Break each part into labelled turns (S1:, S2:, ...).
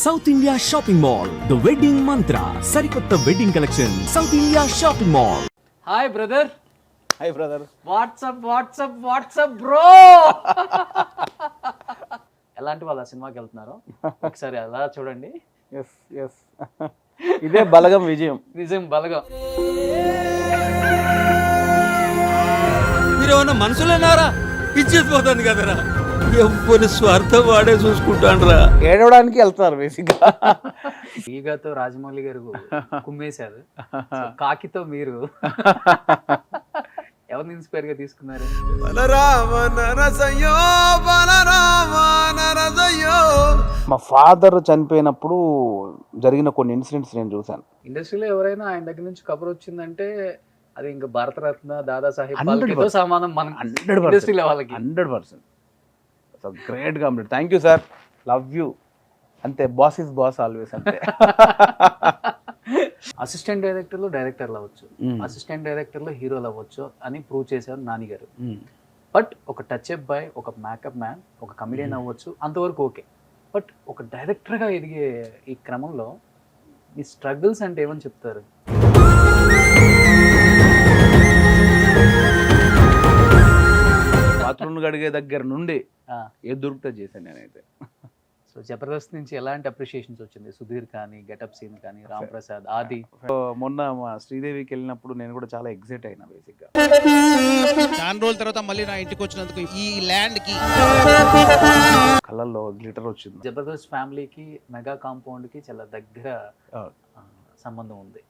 S1: South India shopping mall the wedding మంత్ర సరికొత్త wedding collection south India shopping mall.
S2: Hi brother.
S3: Hi brother.
S2: What's up bro. ఎలాంటి వాళ్ళ సినిమాకి వెళ్తున్నారు ఒకసారి అలా చూడండి.
S3: ఎస్ ఇదే బలగం విజయం.
S2: నిజం బలగం.
S4: మీరేమన్నా మనుషులేనారా? ఇచ్చేసిపోతుంది కదరా. ఎవ్వరి స్వార్థం వాడే చూసుకుంటాండ్రా.
S3: ఏడవడానికి వెళ్తారు బేసిక్గా.
S2: ఈగతో రాజమౌళి గారు కుమ్మేశారు. కాకితో మీరు ఎవరిని ఇన్స్పైర్ గా తీసుకున్నారు?
S3: మా ఫాదర్ చనిపోయినప్పుడు జరిగిన కొన్ని ఇన్సిడెంట్స్ నేను చూశాను.
S2: ఇండస్ట్రీలో ఎవరైనా ఆయన దగ్గర నుంచి కబర్ వచ్చిందంటే అది ఇంకా భారతరత్న దాదాసాహెబ్
S3: 100%
S2: ఫాల్కేతో సమానం. మన
S3: 100%
S2: ఇండస్ట్రీలో వాళ్ళకి
S3: 100%. Great complete. Thank you sir, love you. అంతే, బాస్ ఇస్ బాస్ ఆల్వేస్. అంతే.
S2: అసిస్టెంట్ డైరెక్టర్లు డైరెక్టర్లు అవ్వచ్చు, అసిస్టెంట్ డైరెక్టర్లు హీరోలు అవ్వచ్చు అని ప్రూవ్ చేశారు నాని గారు. బట్ ఒక టచ్ అప్ బాయ్, ఒక మేకప్ మ్యాన్, ఒక కమెడియన్ అవ్వచ్చు, అంతవరకు ఓకే. బట్ ఒక డైరెక్టర్గా ఎదిగే ఈ క్రమంలో మీ స్ట్రగుల్స్ అంటే ఏమని చెప్తారు?
S3: బాత్రూమ్ గడిగే దగ్గర నుండి ఏది దొరికితే చేశాను నేనైతే.
S2: సో జబర్దస్త్ నుంచి ఎలాంటి అప్రిషియేషన్స్ వచ్చింది? సుధీర్ కానీ, గెటప్ సీన్ కానీ, రామ్ ప్రసాద్, ఆది.
S3: మొన్న మా శ్రీదేవికి వెళ్ళినప్పుడు నేను కూడా చాలా ఎక్సైట్ అయినా బేసిక్గా.
S4: చాలా రోజుల తర్వాత మళ్ళీ నా ఇంటికి వచ్చినందుకు ఈ ల్యాండ్ కి
S3: కళ్ళల్లో గ్లిటర్ వచ్చింది.
S2: జబర్దస్త్ ఫ్యామిలీకి, మెగా కాంపౌండ్ కి చాలా దగ్గర సంబంధం ఉంది.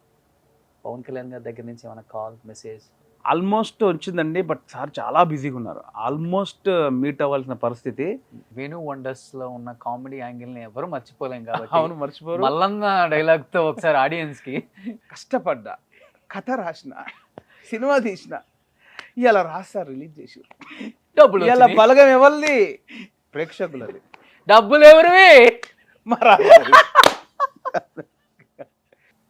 S2: పవన్ కళ్యాణ్ గారి దగ్గర నుంచి ఏమైనా కాల్, మెసేజ్?
S3: ఆల్మోస్ట్ వచ్చిందండి, బట్ సార్ చాలా బిజీగా ఉన్నారు. ఆల్మోస్ట్ మీట్ అవ్వాల్సిన పరిస్థితి.
S2: వేణు వండర్స్ లో ఉన్న కామెడీ యాంగిల్ ని ఎవరు మర్చిపోలేం కాబట్టి.
S3: అవును, మర్చిపోరు.
S2: మల్లన్న డైలాగ్ తో ఒకసారి ఆడియన్స్ కి
S3: కష్టపడ్డా, కథ రాసిన, సినిమా తీసిన, ఇలా రాస్తారు, రిలీజ్ చేసి.
S2: డబ్బులు
S3: ఇలా బలగం ఎవరిది? ప్రేక్షకులది.
S2: డబ్బులు ఎవరివి?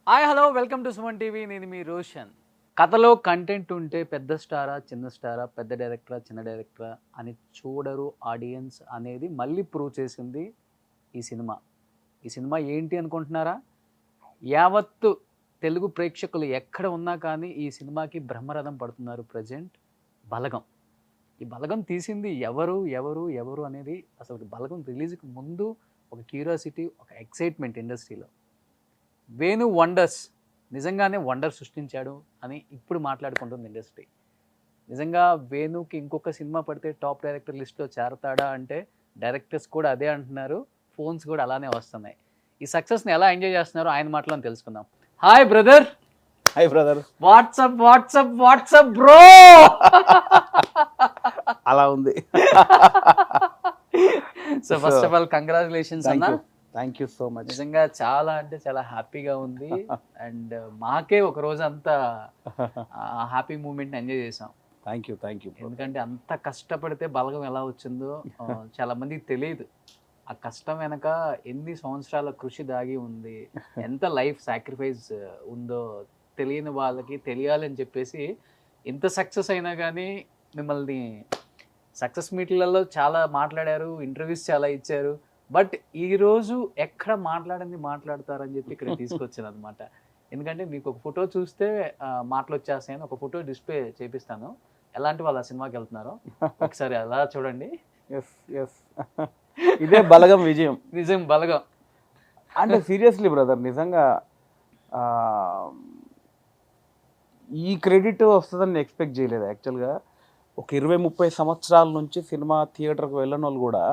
S2: Hi hello, welcome to Suman TV. నేను మీ రోషన్. కథలో కంటెంట్ ఉంటే పెద్ద స్టారా, చిన్న స్టారా, పెద్ద డైరెక్టరా, చిన్న డైరెక్టరా అని చూడరు ఆడియన్స్ అనేది మళ్ళీ ప్రూవ్ చేసింది ఈ సినిమా. ఈ సినిమా ఏంటి అనుకుంటున్నారా? యావత్తు తెలుగు ప్రేక్షకులు ఎక్కడ ఉన్నా కానీ ఈ సినిమాకి బ్రహ్మరథం పడుతున్నారు. ప్రజెంట్ బలగం. ఈ బలగం తీసింది ఎవరు ఎవరు ఎవరు అనేది అసలు బలగం రిలీజ్కి ముందు ఒక క్యూరియాసిటీ, ఒక ఎక్సైట్మెంట్ ఇండస్ట్రీలో. వేణు వండర్స్ నిజంగానే వండర్ సృష్టించాడు అని ఇప్పుడు మాట్లాడుకుంటుంది ఇండస్ట్రీ. నిజంగా వేణుకి ఇంకొక సినిమా పడితే టాప్ డైరెక్టర్ లిస్ట్లో చేరతాడా అంటే డైరెక్టర్స్ కూడా అదే అంటున్నారు, ఫోన్స్ కూడా అలానే వస్తున్నాయి. ఈ సక్సెస్ని ఎలా ఎంజాయ్ చేస్తున్నారో ఆయన మాటలో తెలుసుకుందాం. Hi brother.
S3: Hi brother.
S2: What's up bro.
S3: అలా ఉంది.
S2: So first of all congratulations అన్న.
S3: Thank you so much.
S2: నిజంగా చాలా అంటే చాలా హ్యాపీగా ఉంది. అండ్ మాకే ఒక రోజు అంతా హ్యాపీ మూమెంట్ ఎంజాయ్ చేసాం.
S3: Thank you.
S2: ఎందుకంటే అంత కష్టపడితే బలగం ఎలా వచ్చిందో చాలా మందికి తెలియదు. ఆ కష్టం వెనక ఎన్ని సంవత్సరాల కృషి దాగి ఉంది, ఎంత లైఫ్ సాక్రిఫైస్ ఉందో తెలియని వాళ్ళకి తెలియాలని చెప్పేసి ఇంత సక్సెస్ అయినా కానీ మిమ్మల్ని సక్సెస్ మీట్లలో చాలా మాట్లాడారు, ఇంటర్వ్యూస్ చాలా ఇచ్చారు. బట్ ఈరోజు ఎక్కడ మాట్లాడింది మాట్లాడతారని చెప్పి ఇక్కడ తీసుకొచ్చాను అనమాట. ఎందుకంటే మీకు ఒక ఫోటో చూస్తే మాటలు వచ్చేస్తాయని ఒక ఫోటో డిస్ప్లే చేపిస్తాను. ఎలాంటి వాళ్ళ సినిమాకి వెళ్తున్నారో ఒకసారి అలా చూడండి.
S3: ఇదే బలగం విజయం.
S2: నిజం బలగం.
S3: అంటే సీరియస్లీ బ్రదర్, నిజంగా ఈ క్రెడిట్ వస్తుందని ఎక్స్పెక్ట్ చేయలేదు యాక్చువల్గా. ఒక 20-30 సంవత్సరాల నుంచి సినిమా థియేటర్కి వెళ్ళని వాళ్ళు కూడా.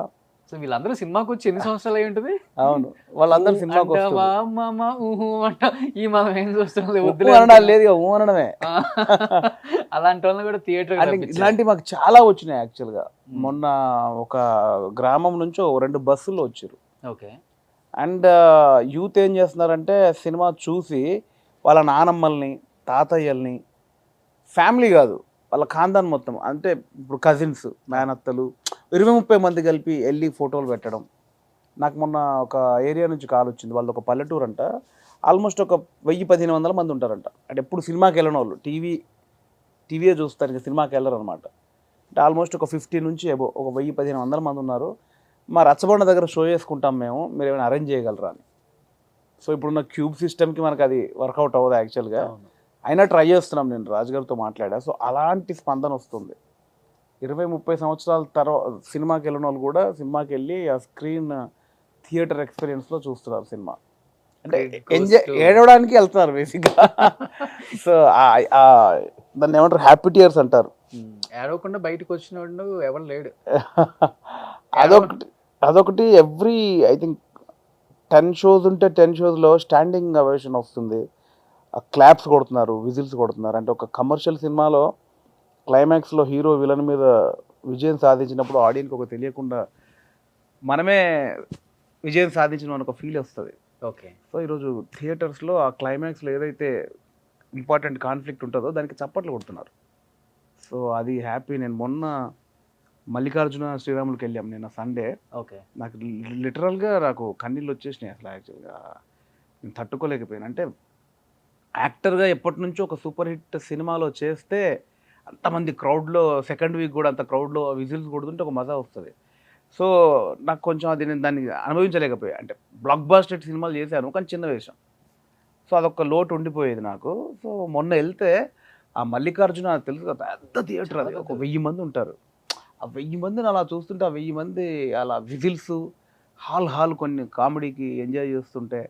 S2: సో వీళ్ళందరూ సినిమాకి వచ్చి ఎన్ని సంవత్సరాలు అయి ఉంటుంది?
S3: అవును, వాళ్ళందరూ సినిమాకి
S2: ఈ మనం ఏం చూస్తున్నాం
S3: లేదు, అనడమే.
S2: అలాంటి వాళ్ళని కూడా థియేటర్
S3: ఇలాంటివి మాకు చాలా వచ్చినాయి యాక్చువల్గా. మొన్న ఒక గ్రామం నుంచి 2 బస్సులు వచ్చారు.
S2: ఓకే.
S3: అండ్ యూత్ ఏం చేస్తున్నారంటే సినిమా చూసి వాళ్ళ నానమ్మల్ని, తాతయ్యల్ని, ఫ్యామిలీ కాదు వాళ్ళ ఖాందాన్ మొత్తం, అంటే ఇప్పుడు కజిన్స్, మేనత్తలు 20-30 మంది కలిపి వెళ్ళి ఫోటోలు పెట్టడం. నాకు మొన్న ఒక ఏరియా నుంచి కాల్ వచ్చింది. వాళ్ళు ఒక పల్లెటూరు అంట. ఆల్మోస్ట్ ఒక 1000-1500 మంది ఉంటారంట. అంటే ఎప్పుడు సినిమాకి వెళ్ళిన వాళ్ళు టీవీయే చూస్తారు, ఇంకా సినిమాకి వెళ్ళరు అనమాట. అంటే ఆల్మోస్ట్ ఒక 50 నుంచి ఒక 1000-1500 మంది ఉన్నారు. మా రచ్చబండ దగ్గర షో చేసుకుంటాం మీరు ఏమైనా అరేంజ్ చేయగలరా అని. సో ఇప్పుడున్న క్యూబ్ సిస్టమ్కి మనకు అది వర్కౌట్ అవ్వదు యాక్చువల్గా. అయినా ట్రై చేస్తున్నాం, నేను రాజుగారితో మాట్లాడా. సో అలాంటి స్పందన వస్తుంది. 20-30 సంవత్సరాల తర్వాత సినిమాకి వెళ్ళిన వాళ్ళు కూడా సినిమాకి వెళ్ళి ఆ స్క్రీన్ థియేటర్ ఎక్స్పీరియన్స్లో చూస్తున్నారు సినిమా. అంటే ఎంజాయ్ ఏడవడానికి వెళ్తున్నారు బేసిక్గా. సో దాన్ని ఏమంటారు, హ్యాపీ టియర్స్ అంటారు.
S2: ఏడవకుండా బయటకు వచ్చినోడు ఎవరు లేడు.
S3: అదొకటి ఎవ్రీ ఐ థింక్ 10 షోస్ ఉంటే 10 షోస్లో స్టాండింగ్ అవేషన్ వస్తుంది. క్లాప్స్ కొడుతున్నారు, విజిల్స్ కొడుతున్నారు. అంటే ఒక కమర్షియల్ సినిమాలో క్లైమాక్స్లో హీరో విలన్ మీద విజయం సాధించినప్పుడు ఆడియన్కి ఒక తెలియకుండా మనమే విజయం సాధించిన ఒక ఫీల్ వస్తుంది.
S2: ఓకే.
S3: సో ఈరోజు థియేటర్స్లో ఆ క్లైమాక్స్లో ఏదైతే ఇంపార్టెంట్ కాన్ఫ్లిక్ట్ ఉంటుందో దానికి చప్పట్లు కొడుతున్నారు. సో అది హ్యాపీ. నేను మొన్న మల్లికార్జున శ్రీరాములకి వెళ్ళాం నిన్న సండే.
S2: ఓకే.
S3: నాకు లిటరల్గా నాకు కన్నీళ్ళు వచ్చేసినాయి అసలు. యాక్చువల్గా నేను తట్టుకోలేకపోయాను. అంటే యాక్టర్గా ఎప్పటి నుంచో ఒక సూపర్ హిట్ సినిమాలో చేస్తే అంతమంది క్రౌడ్లో సెకండ్ వీక్ కూడా అంత క్రౌడ్లో విజిల్స్ కొడుతుంటే ఒక మజా వస్తుంది. సో నాకు కొంచెం అది నేను దాన్ని అనుభవించలేకపోయా. అంటే బ్లాక్ బాస్టర్ సినిమాలు చేశాను కానీ చిన్న వేషం. సో అదొక లోటు ఉండిపోయేది నాకు. సో మొన్న వెళ్తే ఆ మల్లికార్జున తెలుసు కదా, పెద్ద థియేటర్, అది ఒక 1000 మంది ఉంటారు. ఆ 1000 మందిని అలా చూస్తుంటే, ఆ 1000 మంది అలా విజిల్స్ హాల్ కొన్ని కామెడీకి ఎంజాయ్ చేస్తుంటే,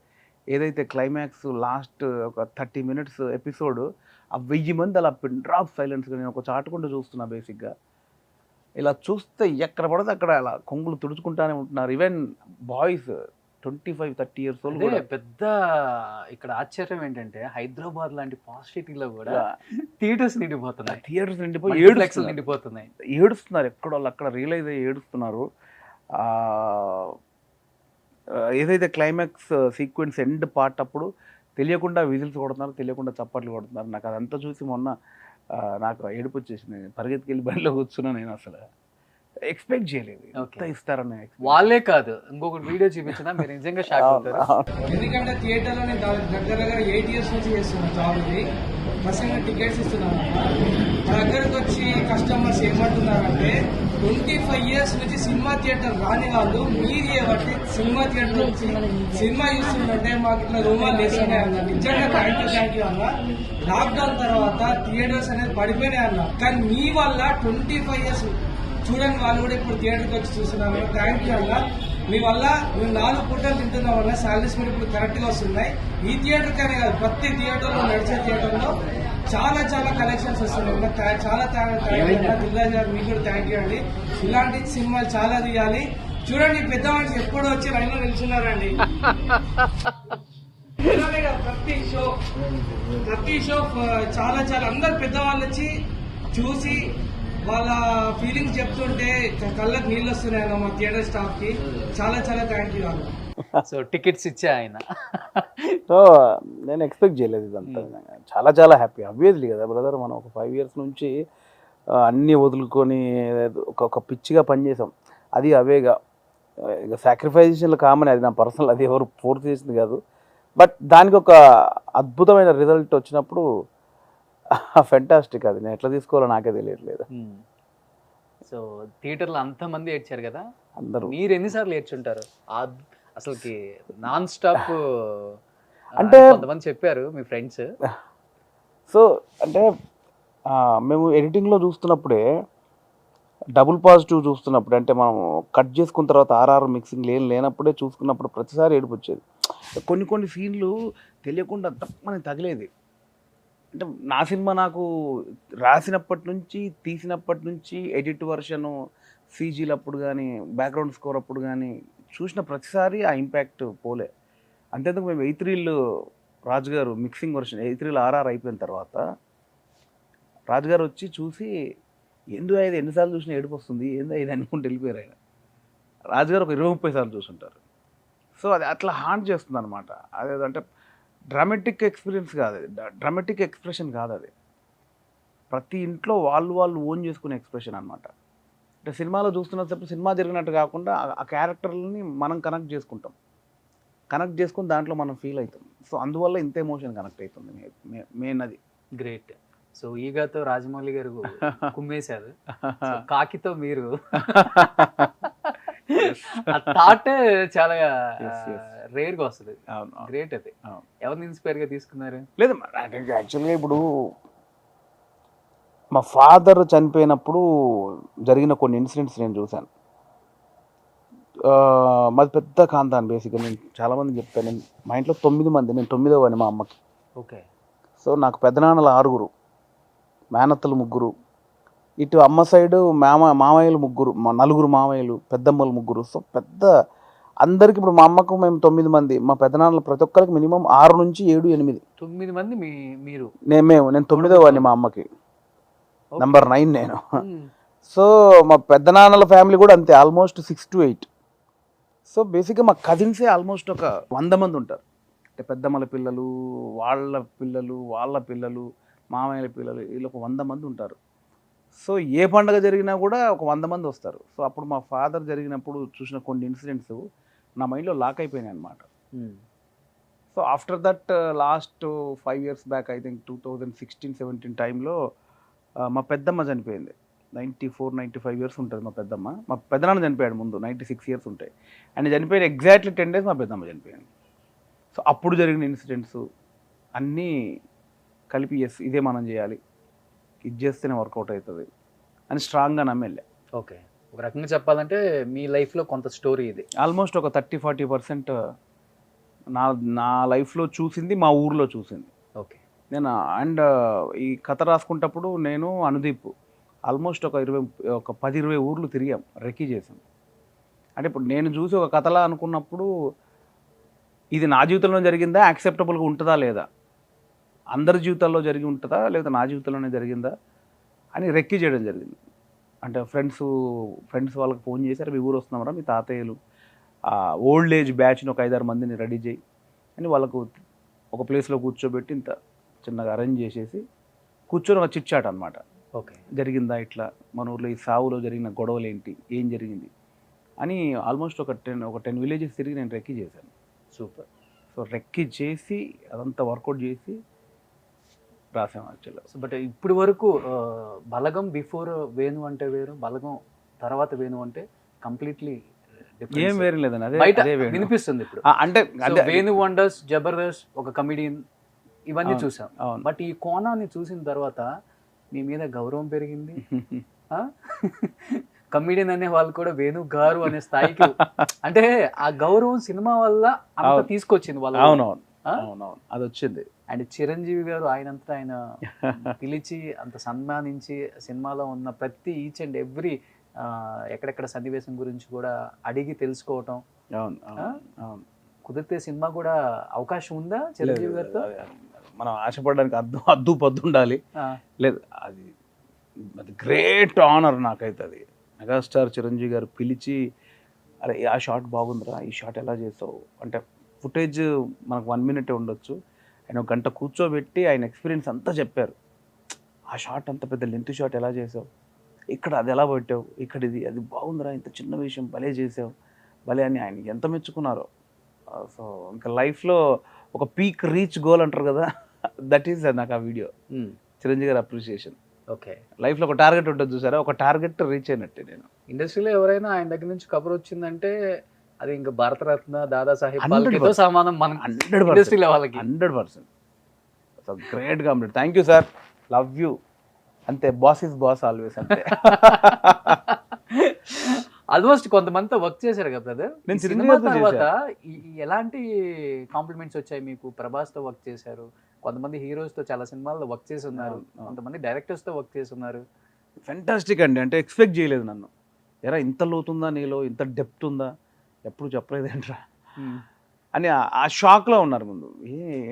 S3: ఏదైతే క్లైమాక్స్ లాస్ట్ ఒక 30 మినిట్స్ ఎపిసోడ్ ఆ 1000 మంది అలా పిన్ డ్రాప్ సైలెన్స్గా నేను ఒక చాటుకుంటూ చూస్తున్నా. బేసిక్గా ఇలా చూస్తే ఎక్కడ పడితే అక్కడ అలా కొంగులు తుడుచుకుంటానే ఉంటున్నారు. ఈవెన్ బాయ్స్ 25-30 years old కూడా.
S2: పెద్ద ఇక్కడ ఆశ్చర్యం ఏంటంటే హైదరాబాద్ లాంటి పాస్ సిటీలో కూడా థియేటర్స్ నిండిపోతున్నాయి.
S3: థియేటర్స్ నిండిపోయి
S2: నిండిపోతున్నాయి.
S3: ఏడుస్తున్నారు. ఎక్కడ వాళ్ళు అక్కడ రియలైజ్ అయ్యి ఏడుస్తున్నారు. ఏదైతే క్లైమాక్స్ సీక్వెన్స్ ఎండ్ పార్ట్ అప్పుడు తెలియకుండా విజిల్స్ కొడుతున్నారు, తెలియకుండా చప్పట్లు కొడుతున్నారు. నాకు అదంతా చూసి మొన్న నాకు ఏడుపు వచ్చేసింది. పరిగెత్తికి వెళ్ళి బండిలో కూర్చున్నా. నేను అసలు ఎక్స్పెక్ట్ చేయలేదు ఎంత ఇస్తారని.
S2: వాళ్ళే కాదు, ఇంకొకటి వీడియో చూపించినా మీరు నిజంగా షాక్ అవుతారు.
S5: ఎందుకంటే థియేటర్లో నేను దగ్గర 8 years నుంచి చేస్తున్నాను జాబ్. ఇది ఫస్ట్ టికెట్స్ ఇస్తున్నాను. మా దగ్గరకు వచ్చి కస్టమర్స్ ఏమంటున్నారంటే 25 years నుంచి సినిమా థియేటర్ రాని వాళ్ళు మీరు ఏమంటే సినిమా థియేటర్ వచ్చి సినిమా చూస్తుంటే మాకు ఇట్లా రూమాలు వేస్తున్నాయి అన్న. నిజంగా థ్యాంక్ యూ అన్న. లాక్డౌన్ తర్వాత థియేటర్స్ అనేది పడిపోయినాయి అన్న. కానీ మీ వల్ల 25 years చూడండి వాళ్ళు కూడా ఇప్పుడు థియేటర్కి వచ్చి చూస్తున్నారు. థ్యాంక్ యూ అన్న. మీ వల్ల మేము 4 పూటలు తింటున్నాం వల్ల శాలరీస్ కూడా ఇప్పుడు కరెక్ట్గా వస్తున్నాయి. ఈ థియేటర్ కానీ కాదు, ప్రతి థియేటర్లో నడిచే థియేటర్లో చాలా కలెక్షన్స్ వస్తున్నాయి. చాలా థ్యాంక్ యూ దిల్రాజ్ గారు, మీకు కూడా థ్యాంక్ యూ అండి. ఇలాంటి సినిమాలు చాలా తీయాలి. చూడండి పెద్ద మనిషి ఎప్పుడు వచ్చి లైన్లో నిల్చున్నారండి. ప్రతి షో చాలా అందరు పెద్దవాళ్ళు వచ్చి చూసి వాళ్ళ ఫీలింగ్స్ చెప్తుంటే కళ్ళకి నీళ్ళు వస్తున్నాయి మా థియేటర్ స్టాఫ్ కి. చాలా థ్యాంక్ యూ అన్న.
S2: సో టికెట్స్ ఇచ్చే ఆయన.
S3: సో నేను ఎక్స్పెక్ట్ చేయలేదు ఇదంతా. చాలా హ్యాపీ. అబ్వియస్లీ కదా బ్రదర్, మనం ఒక 5 years నుంచి అన్నీ వదులుకొని ఒక పిచ్చిగా పనిచేసాం. అది అవేగా ఇక సాక్రిఫైజేషన్లు కామన్. అది నా పర్సనల్, అది ఎవరు ఫోర్స్ చేసింది కాదు. బట్ దానికి ఒక అద్భుతమైన రిజల్ట్ వచ్చినప్పుడు ఫెంటాస్టిక్. అది నేను ఎట్లా తీసుకోవాలో నాకే తెలియట్లేదు.
S2: సో థియేటర్లో అంతమంది ఏడ్చారు కదా,
S3: అందరూ.
S2: మీరు ఎన్నిసార్లు ఏడ్చుంటారు అసలుకి నాన్ స్టాప్?
S3: అంటే
S2: కొంతమంది చెప్పారు మీ ఫ్రెండ్స్.
S3: సో అంటే మేము ఎడిటింగ్లో చూస్తున్నప్పుడే డబుల్ పాజిటివ్ చూస్తున్నప్పుడు, అంటే మనం కట్ చేసుకున్న తర్వాత ఆర్ఆర్ మిక్సింగ్ లేనప్పుడే చూసుకున్నప్పుడు ప్రతిసారి ఏడుపు వచ్చేది. కొన్ని సీన్లు తెలియకుండా తప్పని తగిలేది. అంటే నా సినిమా నాకు రాసినప్పటి నుంచి, తీసినప్పటి నుంచి, ఎడిట్ వర్షను, సీజీలప్పుడు కానీ, బ్యాక్గ్రౌండ్ స్కోర్ అప్పుడు కానీ చూసిన ప్రతిసారి ఆ ఇంపాక్ట్ పోలే. అంతేందుకు మేము 8 రాజుగారు మిక్సింగ్ వర్షన్ 8 ఆర్ఆర్ అయిపోయిన తర్వాత రాజుగారు వచ్చి చూసి ఎందుకు ఇది ఎన్నిసార్లు చూసినా ఏడుపు వస్తుంది, ఏందో ఇది అనుకుంటూ వెళ్ళిపోయారు ఆయన. రాజుగారు ఒక 20-30 సార్లు చూసుంటారు. సో అది అట్లా హాంట్ చేస్తుంది అనమాట. అదేంటే డ్రామాటిక్ ఎక్స్పీరియన్స్ కాదు, అది డ్రామాటిక్ ఎక్స్ప్రెషన్ కాదు. అది ప్రతి ఇంట్లో వాళ్ళు ఓన్ చేసుకునే ఎక్స్ప్రెషన్ అనమాట. అంటే సినిమాలో చూస్తున్నప్పుడు సినిమా జరిగినట్టు కాకుండా ఆ క్యారెక్టర్లని మనం కనెక్ట్ చేసుకుని దాంట్లో మనం ఫీల్ అవుతాం. సో అందువల్ల ఇంత ఎమోషన్ కనెక్ట్ అవుతుంది మెయిన్. అది
S2: గ్రేట్. సో ఈగాతో రాజమౌళి గారు కుమ్మేశారు, కాకితో మీరు ఆ థాట్ చాలా
S3: Yes, yes.
S2: రేర్ గా వస్తుంది.
S3: అవును అవును.
S2: గ్రేట్ అది.
S3: అవును.
S2: ఎవరిని ఇన్స్పైర్ గా తీసుకున్నారు?
S3: లేదు యాక్చువల్గా ఇప్పుడు మా ఫాదర్ చనిపోయినప్పుడు జరిగిన కొన్ని ఇన్సిడెంట్స్ నేను చూశాను. మాది పెద్ద ఖాందాన్ బేసిక్గా. నేను చాలామంది చెప్పాను, నేను మా ఇంట్లో 9 మంది, నేను 9వ వాడిని మా అమ్మకి.
S2: ఓకే.
S3: సో నాకు పెద్దనాన్నలు 6, మేనత్తలు 3, ఇటు అమ్మ సైడు మామయ్యలు 3, మా 4 మామయ్యలు, పెద్దమ్మలు 3. సో పెద్ద అందరికి ఇప్పుడు మా అమ్మకు మేము 9 మంది, మా పెద్దనాన్నలు ప్రతి ఒక్కరికి మినిమం 6 నుంచి 7, 8.
S2: 9 మంది మీరు?
S3: నేను 9వ వాడిని మా అమ్మకి,
S2: Okay.
S3: నంబర్ 9 నేను.
S2: Hmm.
S3: సో మా పెద్దనాన్నల ఫ్యామిలీ కూడా అంతే, ఆల్మోస్ట్ 6 to 8. సో బేసిక్గా మా కజిన్సే ఆల్మోస్ట్ ఒక 100 మంది ఉంటారు. అంటే పెద్దమ్మల పిల్లలు, వాళ్ళ పిల్లలు, మామయ్యల పిల్లలు, వీళ్ళు ఒక 100 మంది ఉంటారు. సో ఏ పండుగ జరిగినా కూడా ఒక 100 మంది వస్తారు. సో అప్పుడు మా ఫాదర్ జరిగినప్పుడు చూసిన కొన్ని ఇన్సిడెంట్స్ నా మైండ్లో లాక్ అయిపోయినాయి అనమాట. So after that last 5 years back, I think 2016-17 టైంలో మా పెద్దమ్మ చనిపోయింది. 94-95 years ఉంటుంది మా పెద్దమ్మ. మా పెద్దనాన్న చనిపోయాడు ముందు, 96 years ఉంటాయి. ఆయన చనిపోయిన ఎగ్జాక్ట్లీ 10 days మా పెద్దమ్మ చనిపోయింది. సో అప్పుడు జరిగిన ఇన్సిడెంట్స్ అన్నీ కలిపి ఎస్ ఇదే మనం చేయాలి, ఇది చేస్తేనే వర్కౌట్ అవుతుంది అని స్ట్రాంగ్గా నమ్మెళ్ళా.
S2: ఓకే. ఒక రకంగా చెప్పాలంటే మీ లైఫ్లో కొంత స్టోరీ ఇది.
S3: ఆల్మోస్ట్ ఒక 30-40% నా లైఫ్లో చూసింది మా ఊర్లో చూసింది.
S2: ఓకే.
S3: నేను అండ్ ఈ కథ రాసుకుంటప్పుడు నేను అనుదీప్ ఆల్మోస్ట్ ఒక 10-20 ఊర్లు తిరిగాం, రెక్కీ చేసాం. అంటే ఇప్పుడు నేను చూసి ఒక కథలా అనుకున్నప్పుడు ఇది నా జీవితంలో జరిగిందా, యాక్సెప్టబుల్గా ఉంటుందా లేదా, అందరి జీవితాల్లో జరిగి ఉంటుందా లేదా నా జీవితంలోనే జరిగిందా అని రెక్కీ చేయడం జరిగింది. అంటే ఫ్రెండ్స్ వాళ్ళకి ఫోన్ చేశారు, మీ ఊరు వస్తున్నారా, మీ తాతయ్యలు ఓల్డ్ ఏజ్ బ్యాచ్ని ఒక 5-6 మందిని రెడీ చేయి అని వాళ్ళకు ఒక ప్లేస్లో కూర్చోబెట్టి ఇంత చిన్నగా అరేంజ్ చేసేసి కూర్చొని ఒక చిట్చాట్ అనమాట.
S2: ఓకే.
S3: జరిగిందా ఇట్లా, మన ఊర్లో ఈ సావులో జరిగిన గొడవలు ఏంటి, ఏం జరిగింది అని ఆల్మోస్ట్ ఒక 10 villages తిరిగి నేను రెక్కీ చేశాను.
S2: సూపర్.
S3: సో రెక్కీ చేసి అదంతా వర్కౌట్ చేసి రాసాం యాక్చువల్గా.
S2: సో బట్ ఇప్పుడు వరకు బలగం బిఫోర్ వేణు అంటే వేరు, బలగం తర్వాత వేణు అంటే కంప్లీట్లీ
S3: ఏం వేరే లేదని అదే
S2: బయట
S3: అదే వేణు.
S2: వినిపిస్తుంది ఇప్పుడు.
S3: అంటే
S2: So, వేణు వండర్స్, జబర్దస్త్, ఒక కమిడియన్, ఇవన్నీ చూసాం.
S3: అవును.
S2: బట్ ఈ కోణాన్ని చూసిన తర్వాత మీ మీద గౌరవం పెరిగింది. కమిడియన్ అనే వాళ్ళు కూడా వేణు గారు అనే స్థాయికి, అంటే ఆ గౌరవం సినిమా వల్ల అంత తీసుకొచ్చింది వాళ్ళు.
S3: అవునవును అవునవును అది వచ్చింది.
S2: అండ్ చిరంజీవి గారు ఆయనంతా ఆయన పిలిచి అంత సన్మానించి సినిమాలో ఉన్న ప్రతి ఈచ్ అండ్ ఎవ్రీ ఎక్కడెక్కడ సన్నివేశం గురించి కూడా అడిగి తెలుసుకోవటం.
S3: అవును అవును.
S2: కుదిరితే సినిమా కూడా అవకాశం ఉందా చిరంజీవి గారితో?
S3: మనం ఆశపడడానికి అద్దు పద్దు ఉండాలి. లేదు, అది గ్రేట్ ఆనర్ నాకైతే. అది మెగాస్టార్ చిరంజీవి గారు పిలిచి, అరే ఆ షాట్ బాగుందిరా, ఈ షాట్ ఎలా చేసావు అంటే, ఫుటేజ్ మనకు 1 minute ఉండొచ్చు, ఆయన 1 గంట కూర్చోబెట్టి ఆయన ఎక్స్పీరియన్స్ అంతా చెప్పారు. ఆ షాట్ అంత పెద్ద లెంత్ షాట్ ఎలా చేసావు, ఇక్కడ అది ఎలా పెట్టావు, ఇక్కడ అది బాగుందిరా, ఇంత చిన్న విషయం భలే చేసావు, భలే అని ఆయన ఎంత మెచ్చుకున్నారో. సో ఇంకా లైఫ్లో ఒక పీక్ రీచ్ గోల్ అంటారు కదా, దట్ ఈస్ నాకు ఆ వీడియో, చిరంజీవి గారి అప్రిషియేషన్.
S2: ఓకే.
S3: లైఫ్లో ఒక టార్గెట్ ఉంటుంది చూసారా, ఒక టార్గెట్ రీచ్ అయినట్టే నేను.
S2: ఇండస్ట్రీలో ఎవరైనా ఆయన దగ్గర నుంచి కబర్ వచ్చిందంటే అది ఇంకా భారతరత్న, దాదాసాహెబ్
S3: 100%
S2: ఫాల్కే సమానం మన
S3: 100%
S2: ఇండస్ట్రీలో వాళ్ళకి.
S3: 100%. So great complete. Thank you sir, love you. అంతే, బాస్ ఇస్ బాస్ ఆల్వేస్. అంతే.
S2: ఆల్మోస్ట్ కొంతమందితో వర్క్ చేశారు కదా బ్రదర్.
S3: నేను
S2: సినిమా
S3: చిరంజీవితో
S2: తర్వాత ఎలాంటి కాంప్లిమెంట్స్ వచ్చాయి మీకు? ప్రభాస్తో వర్క్ చేశారు, కొంతమంది హీరోస్తో చాలా సినిమాల్లో వర్క్ చేసి ఉన్నారు, కొంతమంది డైరెక్టర్స్తో వర్క్ చేసి ఉన్నారు.
S3: ఫెంటాస్టిక్ అండి. అంటే ఎక్స్పెక్ట్ చేయలేదు నన్ను, ఎరా ఇంత లోతుందా నీలో, ఇంత డెప్త్ ఉందా, ఎప్పుడు చెప్పలేదేంట్రా అని ఆ షాక్లో ఉన్నారు ముందు.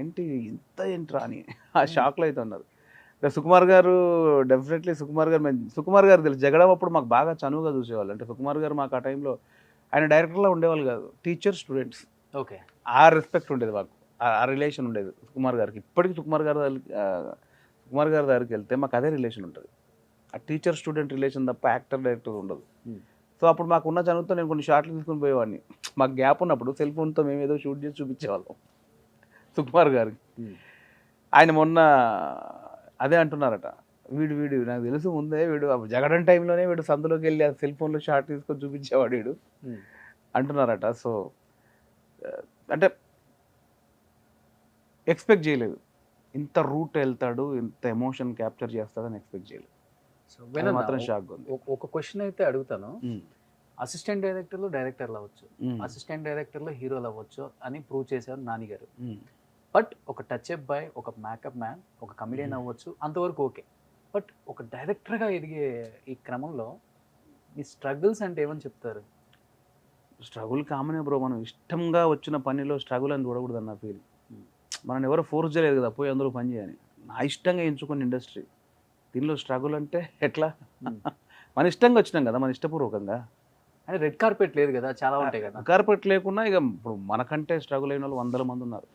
S3: ఏంటి ఇంత ఏంట్రా అని ఆ షాక్లో అయితే ఉన్నారు. సుకుమార్ గారు డెఫినెట్లీ, సుకుమార్ గారు తెలుసు, జగడం అప్పుడు మాకు బాగా చనువుగా చూసేవాళ్ళు. అంటే సుకుమార్ గారు మాకు ఆ టైంలో ఆయన డైరెక్టర్లో ఉండేవాళ్ళు కాదు, టీచర్ స్టూడెంట్స్.
S2: ఓకే.
S3: ఆ రెస్పెక్ట్ ఉండేది మాకు, ఆ రిలేషన్ ఉండేది సుకుమార్ గారికి. ఇప్పటికీ సుకుమార్ గారి దగ్గరికి వెళ్తే మాకు అదే రిలేషన్ ఉంటుంది, ఆ టీచర్ స్టూడెంట్ రిలేషన్ తప్ప యాక్టర్ డైరెక్టర్ ఉండదు. సో అప్పుడు మాకు ఉన్న చనువుతో నేను కొన్ని షార్ట్లు తీసుకుని పోయేవాడిని. మాకు గ్యాప్ ఉన్నప్పుడు సెల్ ఫోన్తో మేము ఏదో షూట్ చేసి చూపించేవాళ్ళం సుకుమార్ గారికి. ఆయన మొన్న అదే అంటున్నారట, వీడు నాకు తెలుసు ముందే, వీడు జగడం టైంలోనే వీడు సందులోకి వెళ్ళి ఆ సెల్ ఫోన్లో షార్ట్ తీసుకొని చూపించేవాడు వీడు. అంటున్నారట. సో అంటే ఎక్స్పెక్ట్ చేయలేదు, ఇంత రూట్ వెళ్తాడు, ఇంత ఎమోషన్ క్యాప్చర్ చేస్తాడని ఎక్స్పెక్ట్ చేయలేదు.
S2: సో
S3: అది మాత్రం షాక్ ఉంది.
S2: ఒక క్వశ్చన్ అయితే అడుగుతాను. అసిస్టెంట్ డైరెక్టర్లు డైరెక్టర్లు అవ్వచ్చు, అసిస్టెంట్ డైరెక్టర్లు హీరోలు అవ్వచ్చు అని ప్రూవ్ చేశారు నాని గారు. బట్ ఒక టచ్ అప్ బాయ్, ఒక మేకప్ మ్యాన్, ఒక కమెడియన్ అవ్వచ్చు, అంతవరకు ఓకే. బట్ ఒక డైరెక్టర్గా ఎదిగే ఈ క్రమంలో మీ స్ట్రగుల్స్ అంటే ఏమని చెప్తారు?
S3: స్ట్రగుల్ కామనే బ్రో, మనం ఇష్టంగా వచ్చిన పనిలో స్ట్రగుల్ అని చూడకూడదు అన్న ఫీల్. మనం ఎవరు ఫోర్స్ చేయలేదు కదా పోయి అందులో పని చేయని, నా ఇష్టంగా ఎంచుకున్న ఇండస్ట్రీ. దీనిలో స్ట్రగుల్ అంటే ఎట్లా? మన ఇష్టంగా వచ్చినాం కదా, మన ఇష్టపూర్వకంగా.
S2: అంటే రెడ్ కార్పెట్ లేదు కదా, చాలా ఉంటాయి కదా.
S3: కార్పెట్ లేకుండా ఇక ఇప్పుడు మనకంటే స్ట్రగుల్ అయిన వాళ్ళు 100 మంది ఉన్నారు.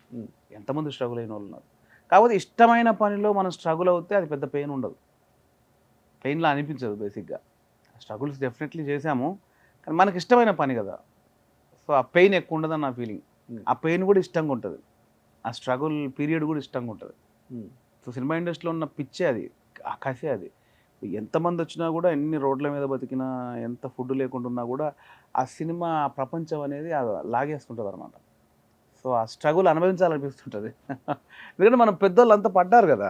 S3: ఎంతమంది స్ట్రగుల్ అయిన వాళ్ళు ఉన్నారు. కాకపోతే ఇష్టమైన పనిలో మనం స్ట్రగుల్ అవుతే అది పెద్ద పెయిన్ ఉండదు, పెయిన్లా అనిపించదు బేసిక్గా. స్ట్రగుల్స్ డెఫినెట్లీ చేసాము, కానీ మనకి ఇష్టమైన పని కదా, సో ఆ పెయిన్ ఎక్కువ ఉండదని నా ఫీలింగ్. ఆ పెయిన్ కూడా ఇష్టంగా ఉంటుంది, ఆ స్ట్రగుల్ పీరియడ్ కూడా ఇష్టంగా ఉంటుంది. సో సినిమా ఇండస్ట్రీలో ఉన్న పిచ్చే అది, ఆ కసే అది. ఎంతమంది వచ్చినా కూడా, ఎన్ని రోడ్ల మీద బతికినా, ఎంత ఫుడ్ లేకుండా ఉన్నా కూడా ఆ సినిమా ప్రపంచం అనేది లాగేస్తుంటుంది అనమాట. సో ఆ స్ట్రగుల్ అనుభవించాలనిపిస్తుంటుంది. ఎందుకంటే మనం పెద్దోళ్ళు అంతా పడ్డారు కదా.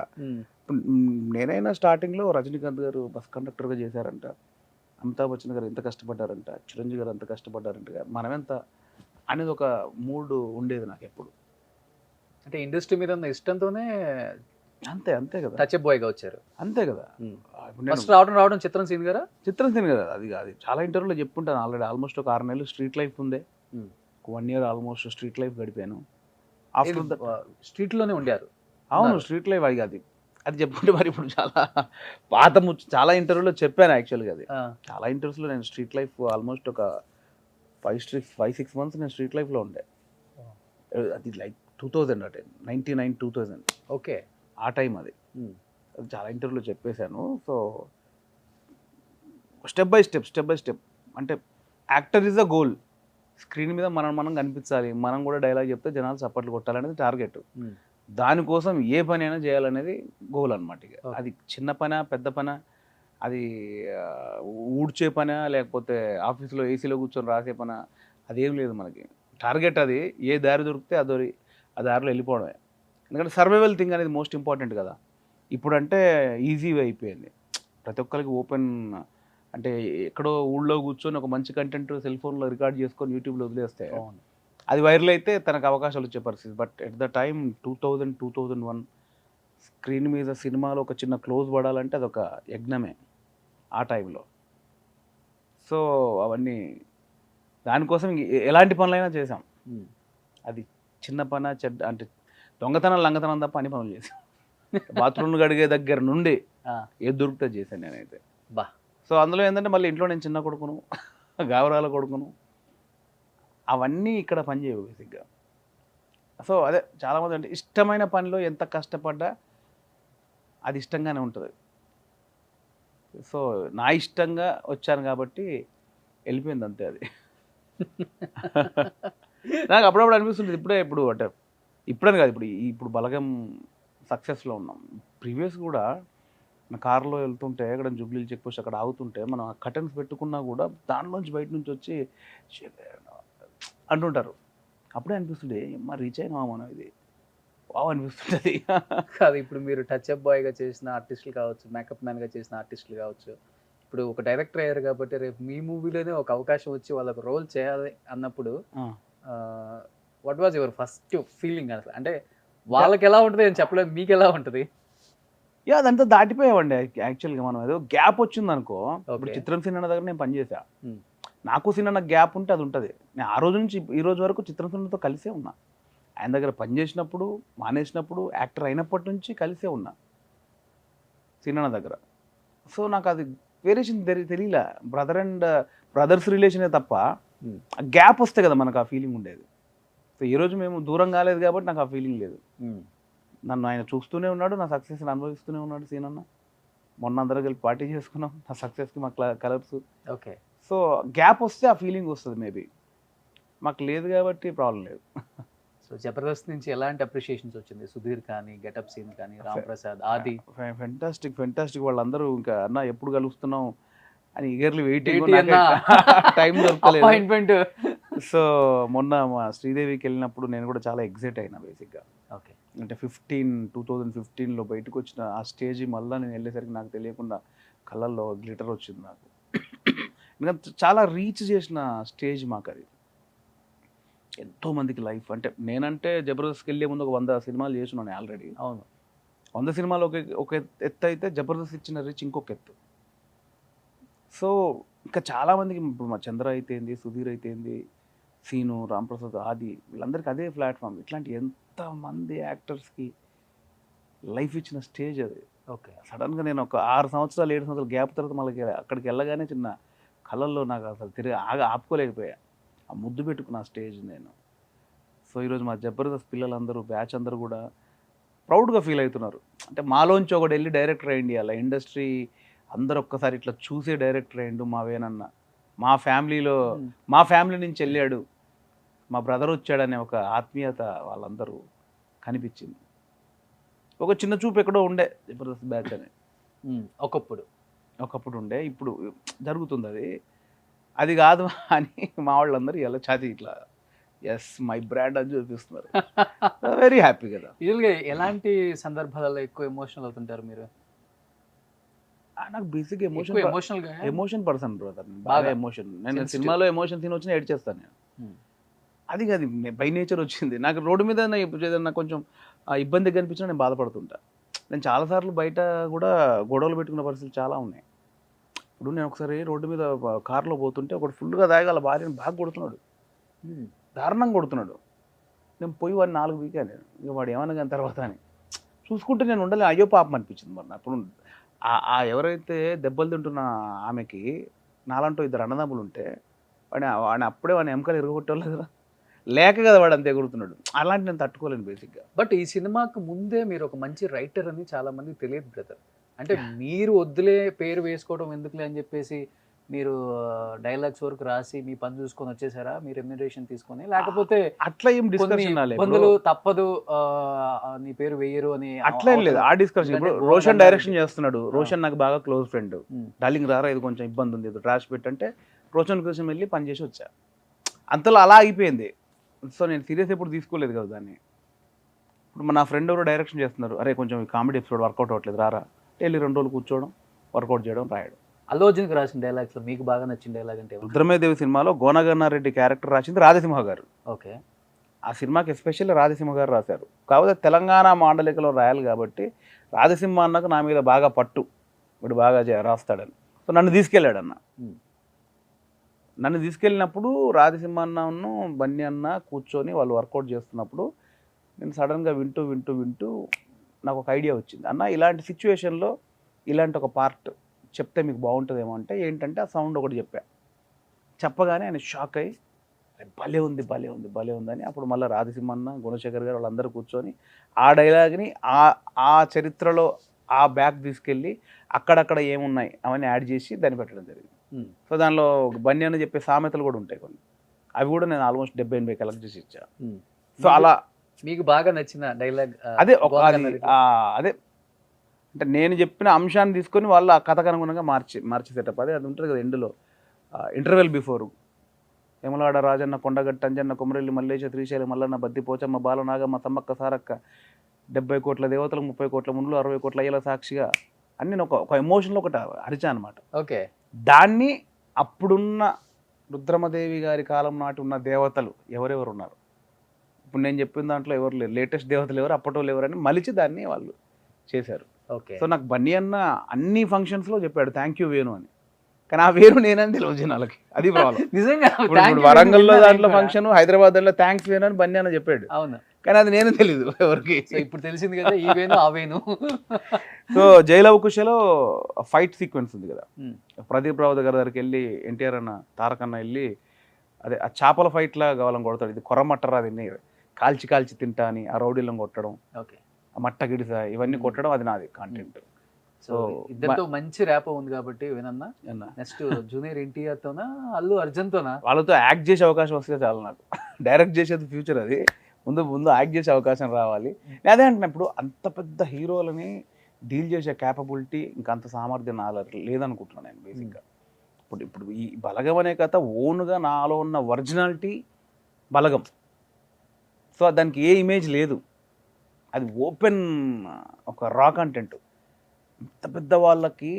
S3: నేనైనా స్టార్టింగ్లో రజనీకాంత్ గారు బస్ కండక్టర్గా చేశారంట, అమితాబ్ బచ్చన్ గారు ఎంత కష్టపడ్డారంట, చిరంజీవి గారు ఎంత కష్టపడ్డారంట, మనమెంత అనేది ఒక మూడ్ ఉండేది నాకు ఎప్పుడు.
S2: అంటే ఇండస్ట్రీ మీద ఉన్న ఇష్టంతోనే
S3: అంతే కదా,
S2: టచ్ అప్ బాయ్గా వచ్చారు.
S3: అంతే కదా.
S2: ఫస్ట్ రావడం చిత్రం సీన్ గారా?
S3: చిత్రం సీన్ కదా, అది చాలా ఇంటర్వ్యూలో చెప్పుంటాను ఆల్రెడీ. ఆల్మోస్ట్ ఒక 6 నెలలు స్ట్రీట్ లైఫ్ ఉందే, 1 year ఆల్మోస్ట్ స్ట్రీట్ లైఫ్ గడిపాను. ఆఫ్టర్
S2: స్ట్రీట్ లోనే ఉండారు.
S3: అవును, స్ట్రీట్ లైఫ్ అది చెప్పుకుంటే మరి ఇప్పుడు చాలా పాత చాలా ఇంటర్వ్యూలో చెప్పాను యాక్చువల్గా. అది చాలా ఇంటర్వ్యూస్లో నేను స్ట్రీట్ లైఫ్ ఆల్మోస్ట్ ఒక 5-6 months నేను స్ట్రీట్ లైఫ్లో ఉండే. అది లైక్ 2000 అంటే 99-2000.
S2: ఓకే,
S3: ఆ టైం అది చాలా ఇంటర్వ్యూలో చెప్పేశాను. సో స్టెప్ బై స్టెప్ అంటే actor is a goal. Screen మీద మనం కనిపించాలి, మనం కూడా డైలాగ్ చెప్తే జనాలు చప్పట్లు కొట్టాలనేది టార్గెట్. దానికోసం ఏ పని అయినా చేయాలనేది గోల్ అనమాట. ఇక అది చిన్న పనా పెద్ద పనా, అది ఊడ్చే పనా లేకపోతే ఆఫీస్లో ఏసీలో కూర్చొని రాసే పనా, అదేం లేదు మనకి. టార్గెట్ అది, ఏ దారి దొరికితే ఆ దారిలో వెళ్ళిపోవడమే. ఎందుకంటే సర్వైవల్ థింగ్ అనేది మోస్ట్ ఇంపార్టెంట్ కదా. ఇప్పుడంటే ఈజీ అయిపోయింది, ప్రతి ఒక్కరికి ఓపెన్. అంటే ఎక్కడో ఊళ్ళో కూర్చొని ఒక మంచి కంటెంట్ సెల్ ఫోన్లో రికార్డ్ చేసుకొని యూట్యూబ్లో వదిలేస్తే అది వైరల్ అయితే తనకు అవకాశాలు వచ్చే పరిస్థితి. But at the time 2000-2001 screen మీద సినిమాలో ఒక చిన్న క్లోజ్ పడాలంటే అదొక యజ్ఞమే ఆ టైంలో. సో అవన్నీ దానికోసం ఎలాంటి పనులైనా చేసాం. అది చిన్న పని చెడ్డ అంటే దొంగతనం లంగతనం తప్ప అన్ని పనులు చేసాం. బాత్రూమ్లు గడిగే దగ్గర నుండి ఏది దొరికితే చేశాను నేనైతే. సో అందులో ఏంటంటే మళ్ళీ ఇంట్లో నేను చిన్న కొడుకును, గావరాల కొడుకును, అవన్నీ ఇక్కడ పనిచేయవు బేసిక్గా. సో అదే చాలామంది అంటే ఇష్టమైన పనిలో ఎంత కష్టపడ్డా అది ఇష్టంగానే ఉంటుంది. సో నా ఇష్టంగా వచ్చాను కాబట్టి వెళ్ళిపోయింది అంతే. అది నాకు అప్పుడప్పుడు అనిపిస్తుంది, ఇప్పుడు అంటే ఇప్పుడని కాదు, ఇప్పుడు బలగం సక్సెస్లో ఉన్నాం. ప్రీవియస్ కూడా నా కార్లో వెళ్తుంటే ఎక్కడ జూబ్లీ చెక్ పోస్ట్ అక్కడ ఆగుతుంటే మనం ఆ కర్టన్స్ పెట్టుకున్నా కూడా దాంట్లోంచి బయట నుంచి వచ్చి అంటుంటారు. అప్పుడే అనిపిస్తుండే రీచ్ అయినా మనం, ఇది బాగా అనిపిస్తుంటుంది.
S2: కాదు, ఇప్పుడు మీరు టచ్ అప్ బాయ్గా చేసిన ఆర్టిస్టులు కావచ్చు, మేకప్ మ్యాన్గా చేసిన ఆర్టిస్టులు కావచ్చు, ఇప్పుడు ఒక డైరెక్టర్ అయ్యారు కాబట్టి రేపు మీ మూవీలోనే ఒక అవకాశం వచ్చి వాళ్ళకి రోల్ చేయాలి అన్నప్పుడు what was your first feeling? అసలు అంటే వాళ్ళకి ఎలా ఉంటుంది అని చెప్పలేదు, మీకు ఎలా ఉంటుంది?
S3: అదంతా దాటిపోయామండి యాక్చువల్గా. మనం ఏదో గ్యాప్ వచ్చింది అనుకో, ఇప్పుడు చిత్రం సినిమా దగ్గర నేను పనిచేసా, నాకు సినిమా గ్యాప్ ఉంటే అది ఉంటుంది. నేను ఆ రోజు నుంచి ఈ రోజు వరకు చిత్రం సినిమాతో కలిసే ఉన్నా. ఆయన దగ్గర పనిచేసినప్పుడు, మానేసినప్పుడు, యాక్టర్ అయినప్పటి నుంచి కలిసే ఉన్నా సినిమా దగ్గర. సో నాకు అది వేరియేషన్ తెలియలే, బ్రదర్స్ రిలేషనే తప్ప గ్యాప్ వస్తే కదా మనకు ఆ ఫీలింగ్ ఉండేది. సో ఈరోజు మేము దూరం కాలేదు కాబట్టి నాకు ఆ ఫీలింగ్ లేదు. నన్ను ఆయన చూస్తూనే ఉన్నాడు, నా సక్సెస్ని అనుభవిస్తూనే ఉన్నాడు సీనన్న. మొన్న అందరూ కలిపి పార్టీ చేసుకున్నాం నా సక్సెస్కి, మా కలర్స్.
S2: ఓకే,
S3: సో గ్యాప్ వస్తే ఆ ఫీలింగ్ వస్తుంది. మేబీ మాకు లేదు కాబట్టి ప్రాబ్లం లేదు.
S2: సో జబర్దస్త్ నుంచి ఎలాంటి అప్రిషియేషన్స్ వచ్చింది? సుధీర్ కానీ, గెటప్ సీన్ కానీ, రామ్ ప్రసాద్, ఆది
S3: ఫెంటాస్టిక్ వాళ్ళందరూ ఇంకా అన్న ఎప్పుడు కలుస్తున్నాం అని ఈగర్లీ వెయిటింగ్. టైం దొరకలేదు. సో మొన్న మా శ్రీదేవికి వెళ్ళినప్పుడు నేను కూడా చాలా ఎగ్జైట్ అయినా బేసిక్గా.
S2: ఓకే.
S3: అంటే 2015లో బయటకు వచ్చిన ఆ స్టేజ్ మళ్ళీ నేను వెళ్ళేసరికి నాకు తెలియకుండా కళ్ళల్లో గ్లిటర్ వచ్చింది నాకు. ఎందుకంటే చాలా రీచ్ చేసిన స్టేజ్ మాకు అది. ఎంతోమందికి లైఫ్ అంటే నేనంటే జబర్దస్త్కి వెళ్ళే ముందు ఒక 100 సినిమాలు చేస్తున్నాను ఆల్రెడీ.
S2: అవును.
S3: 100 సినిమాలు ఒక ఎత్తు అయితే జబర్దస్త్ ఇచ్చిన రీచ్ ఇంకొక ఎత్తు. సో ఇంకా చాలామందికి ఇప్పుడు మా చంద్ర అయితే ఏంది, సుధీర్ అయితే ఏంది, సీను, రాంప్రసాద్, ఆది వీళ్ళందరికీ అదే ప్లాట్ఫామ్. ఇట్లాంటి ఎంతమంది యాక్టర్స్కి లైఫ్ ఇచ్చిన స్టేజ్ అది.
S2: ఓకే.
S3: సడన్గా నేను ఒక 6 సంవత్సరాలు 7 సంవత్సరాలు గ్యాప్ తర్వాత మళ్ళీ అక్కడికి వెళ్ళగానే చిన్న కళ్ళల్లో నాకు అసలు ఆపుకోలేకపోయా. ఆ ముద్దు పెట్టుకున్న స్టేజ్ నేను. సో ఈరోజు మా జబర్దస్త్ పిల్లలందరూ బ్యాచ్ అందరూ కూడా ప్రౌడ్గా ఫీల్ అవుతున్నారు. అంటే మాలోంచి ఒకటి వెళ్ళి డైరెక్టర్ అయ్యింది, అలా ఇండస్ట్రీ అందరూ ఒక్కసారి ఇట్లా చూసే డైరెక్టర్ అయ్యిండు మా వేనన్న. మా ఫ్యామిలీ నుంచి వెళ్ళాడు, మా బ్రదర్ వచ్చాడనే ఒక ఆత్మీయత వాళ్ళందరూ కనిపించింది. ఒక చిన్న చూపు ఎక్కడో ఉండే జబర్దస్త్ బ్యాచ్ అని ఒకప్పుడు ఉండే, ఇప్పుడు జరుగుతుంది అది. అది కాదు అని మా వాళ్ళందరూ ఇలా ఛాతీ ఇట్లా ఎస్ మై బ్రాండ్ అని చూపిస్తున్నారు. వెరీ హ్యాపీ కదా.
S2: యూజువల్గా ఎలాంటి సందర్భాలలో ఎక్కువ ఎమోషనల్ అవుతుంటారు మీరు?
S3: నాకు బేసిక్ ఎమోషన్ పర్సన్ బ్రదర్, బాగా ఎమోషన్. నేను సినిమాలో ఎమోషన్ సీన్ వచ్చినా ఏడ్చేస్తాను నేను. అది కాదు బై నేచర్ వచ్చింది నాకు. రోడ్డు మీద ఏదన్నా కొంచెం ఇబ్బంది కనిపించినా నేను బాధపడుతుంటా. నేను చాలాసార్లు బయట కూడా గొడవలు పెట్టుకున్న పరిస్థితులు చాలా ఉన్నాయి. ఇప్పుడు నేను ఒకసారి రోడ్డు మీద కారులో పోతుంటే ఒకటి ఫుల్గా తాగాల భార్యను బాగా కొడుతున్నాడు, దారుణంగా కొడుతున్నాడు. నేను పోయి వాడిని 4 వీకాను. ఇక వాడు ఏమన్నా కానీ తర్వాత అని చూసుకుంటే నేను ఉండాలి. అయ్యో పాపం అనిపించింది. మరి అప్పుడు ఎవరైతే దెబ్బలు తింటున్న ఆమెకి నాలంటూ 2 అన్నదమ్ములు ఉంటే వాడిని అప్పుడే వాడిని ఎముకలు ఎరగొట్టేవాళ్ళు కదా, లేక కదా వాడు అంతే ఎగురుతున్నాడు. అలాంటి నేను తట్టుకోలేను బేసిక్గా.
S2: బట్ ఈ సినిమాకు ముందే మీరు ఒక మంచి రైటర్ అని చాలా మందికి తెలియదు బ్రదర్. అంటే మీరు వద్దులే పేరు వేసుకోవడం ఎందుకులే అని చెప్పేసి మీరు డైలాగ్స్ వరకు రాసి మీ పని చూసుకొని వచ్చేసారా, మీ రెమ్యునరేషన్ తీసుకొని? లేకపోతే
S3: అట్లా ఏం డిస్కషన్
S2: ఇబ్బందులు తప్పదు నీ పేరు వేయరు అని
S3: అట్లా ఏం లేదు. ఆ డిస్కషన్ ఇప్పుడు రోషన్ డైరెక్షన్ చేస్తున్నాడు. రోషన్ నాకు బాగా క్లోజ్ ఫ్రెండ్. డార్లింగ్ రారా ఇది కొంచెం ఇబ్బంది ఉంది, ఇది ట్రాష్ పెట్టంటే రోషన్ కోసం వెళ్ళి పని చేసి వచ్చా. అంతలో అలా అయిపోయింది. సో నేను సీరియస్ ఎప్పుడు తీసుకోలేదు కదా దాన్ని. ఇప్పుడు నా ఫ్రెండ్ ఎవరు డైరెక్షన్ చేస్తున్నారు, అరే కొంచెం కామెడీ ఎపిసోడ్ వర్కౌట్ అవ్వట్లేదు రారా, వెళ్ళి 2 రోజులు కూర్చోవడం, వర్కౌట్ చేయడం, రాయడం.
S2: అల్లు అర్జున్కి రాసిన డైలాగ్స్లో మీకు బాగా నచ్చిన డైలాగ్ అంటే?
S3: రుద్రమదేవి సినిమాలో గోనగన్నారెడ్డి క్యారెక్టర్ రాసింది రాధసింహ గారు.
S2: ఓకే.
S3: ఆ సినిమాకి ఎస్పెషల్లీ రాధసింహ గారు రాశారు. కాకపోతే తెలంగాణ మాండలికలో రాయాలి కాబట్టి రాధసింహ అన్నకు నా మీద బాగా పట్టు, వీడు బాగా రాస్తాడని. సో నన్ను తీసుకెళ్ళాడు అన్న. నన్ను తీసుకెళ్ళినప్పుడు రాధసింహ అన్నను బన్నీ అన్న కూర్చొని వాళ్ళు వర్కౌట్ చేస్తున్నప్పుడు నేను సడన్గా వింటూ నాకు ఒక ఐడియా వచ్చింది. అన్న ఇలాంటి సిచ్యువేషన్లో ఇలాంటి ఒక పార్ట్ చెప్తే మీకు బాగుంటుందేమో అంటే ఏంటంటే ఆ సౌండ్ ఒకటి చెప్పగానే ఆయన షాక్ అయ్యి భలే ఉంది అని అప్పుడు మళ్ళీ రాధసింహన్న, గుణశేఖర్ గారు వాళ్ళందరూ కూర్చొని ఆ డైలాగ్ని ఆ చరిత్రలో ఆ బ్యాక్ తీసుకెళ్ళి అక్కడక్కడ ఏమున్నాయి అవన్నీ యాడ్ చేసి దాన్ని పెట్టడం జరిగింది. సో దానిలో బన్నీ అని చెప్పే సామెతలు కూడా ఉంటాయి కొన్ని, అవి కూడా నేను ఆల్మోస్ట్ 70-80 కలెక్ట్ చేసి ఇచ్చా. సో అలా
S2: మీకు బాగా నచ్చిన డైలాగ్
S3: అదే అదే అంటే నేను చెప్పిన అంశాన్ని తీసుకొని వాళ్ళు ఆ కథకు అనుగుణంగా మార్చి సెటప్ అది ఉంటుంది కదా. ఎండ్లో ఇంటర్వెల్ బిఫోర్ యమలాడ రాజన్న, కొండగట్ట అంజన్న, కొమరెల్లి మల్లేశ, శ్రీశైలం మల్లన్న, బద్ది పోచమ్మ, బాలనాగమ్మ, సమ్మక్క సారక్క, 70 కోట్ల దేవతలు, 30 కోట్ల మునులు, 60 కోట్ల అయ్యల సాక్షిగా అని నేను ఒక ఎమోషన్లో ఒకటి అరిచా అనమాట.
S2: ఓకే.
S3: దాన్ని అప్పుడున్న రుద్రమదేవి గారి కాలం నాటి ఉన్న దేవతలు ఎవరెవరు ఉన్నారు, ఇప్పుడు నేను చెప్పిన దాంట్లో ఎవరు లేరు, లేటెస్ట్ దేవతలు ఎవరు, అప్పటి వాళ్ళు ఎవరని మలిచి దాన్ని వాళ్ళు చేశారు.
S2: ఓకే.
S3: సో నాకు బన్నీ అన్న అన్ని ఫంక్షన్స్లో చెప్పాడు థ్యాంక్ యూ వేణు అని. కానీ ఆ వేణు నేనని తెలియదు జనాలకి, అది ప్రాబ్లం.
S2: నిజంగా
S3: ఇప్పుడు వరంగల్లో దాంట్లో ఫంక్షన్, హైదరాబాద్ దాంట్లో థ్యాంక్స్ వేణు అని బన్నీ అన్న చెప్పాడు.
S2: అవును.
S3: కానీ అది నేను తెలీదు ఎవరికి.
S2: ఇప్పుడు తెలిసింది కదా ఈ వేణు ఆ వేణు.
S3: సో జైలవకుశలో ఫైట్ సీక్వెన్స్ ఉంది కదా, ప్రదీప్ రావు దగ్గరికి వెళ్ళి ఎన్టీఆర్ అన్న, తారక్ అన్న వెళ్ళి అదే ఆ చేపల ఫైట్ లా కావాలని కొడతాడు. ఇది కొరమట్టరా, అది కాల్చి తింటా అని ఆ రౌడీలను కొట్టడం,
S2: ఓకే,
S3: ఆ మట్ట గిడిస ఇవన్నీ కొట్టడం, అది నాది కాంటెంట్.
S2: సో ఇద్దరితో మంచి ర్యాప్ ఉంది కాబట్టి వినన్నా. నెక్స్ట్ జూనియర్ ఎన్టీఆర్ తోనా అల్లు అర్జున్ తోనా?
S3: వాళ్ళతో యాక్ట్ చేసే అవకాశం వస్తే చాలు నాకు. డైరెక్ట్ చేసేది ఫ్యూచర్, అది ముందు యాక్ట్ చేసే అవకాశం రావాలి. అదే అంటున్నప్పుడు అంత పెద్ద హీరోలని డీల్ చేసే క్యాపబిలిటీ ఇంకా అంత సామర్థ్యం నాలో లేదనుకుంటున్నాను నేను బేసిక్గా. ఇప్పుడు ఈ బలగం అనే కథ ఓన్గా నాలో ఉన్న ఒరిజినాలిటీ బలగం. సో దానికి ఏ ఇమేజ్ లేదు, అది ఓపెన్ ఒక రా కంటెంట్. పెద్ద పెద్ద వాళ్ళకి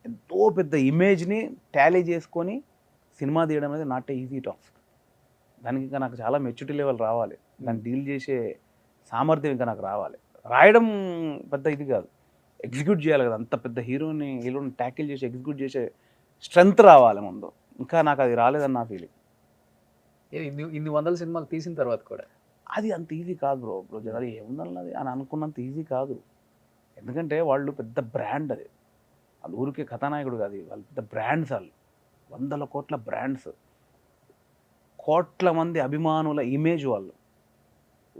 S3: ఎంతో పెద్ద ఇమేజ్ని టాలీ చేసుకొని సినిమా తీయడం అనేది నాట్ ఈజీ టాస్క్. దానికి ఇంకా నాకు చాలా మెచ్యూరిటీ లెవెల్ రావాలి, దాన్ని డీల్ చేసే సామర్థ్యం ఇంకా నాకు రావాలి. రాయడం పెద్ద ఇది కాదు, ఎగ్జిక్యూట్ చేయాలి కదా. అంత పెద్ద హీరోని ట్యాకిల్ చేసి ఎగ్జిక్యూట్ చేసే స్ట్రెంగ్త్ రావాలి ముందు. ఇంకా నాకు అది రాలేదని నా ఫీలింగ్.
S2: ఇన్ని వందల సినిమాలు తీసిన తర్వాత కూడా
S3: అది అంత ఈజీ కాదు బ్రో జనాలు ఏముందన్నది అని అనుకున్నంత ఈజీ కాదు. ఎందుకంటే వాళ్ళు పెద్ద బ్రాండ్, అది వాళ్ళు ఊరికే కథానాయకుడు కాదు, వాళ్ళు పెద్ద బ్రాండ్స్, వాళ్ళు 100 కోట్ల బ్రాండ్స్, కోట్ల మంది అభిమానుల ఇమేజ్.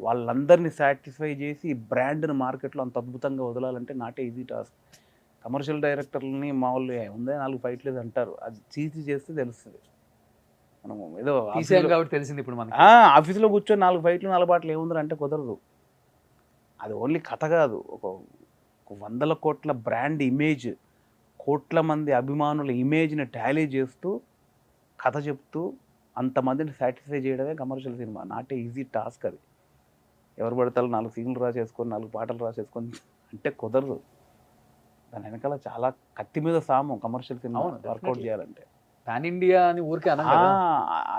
S3: వాళ్ళందరినీ సాటిస్ఫై చేసి ఈ బ్రాండ్ని మార్కెట్లో అంత అద్భుతంగా వదలాలంటే నాటే ఈజీ టాస్క్. కమర్షియల్ డైరెక్టర్లని మామూలు ఉందే 4 ఫైట్లు అంటారు, అది చేస్తే తెలుస్తుంది. మనం ఏదో
S2: కాబట్టి తెలిసింది ఇప్పుడు మనకి.
S3: ఆఫీస్లో కూర్చొని 4 ఫైట్లు 4 పాటలు ఏముందని అంటే కుదరదు. అది ఓన్లీ కథ కాదు, ఒక 100 కోట్ల బ్రాండ్ ఇమేజ్, కోట్ల మంది అభిమానుల ఇమేజ్ని టాలీ చేస్తూ కథ చెప్తూ అంతమందిని సాటిస్ఫై చేయడమే commercial cinema. Not easy task అది. ఎవరు పడతారు 4 సీన్లు రాసేసుకొని 4 పాటలు రాసేసుకొని అంటే కుదరదు. దాని వెనకాల చాలా కత్తి మీద సాము కమర్షియల్ సినిమా వర్కౌట్ చేయాలంటే.
S2: పాన్ ఇండియా అని ఊరికే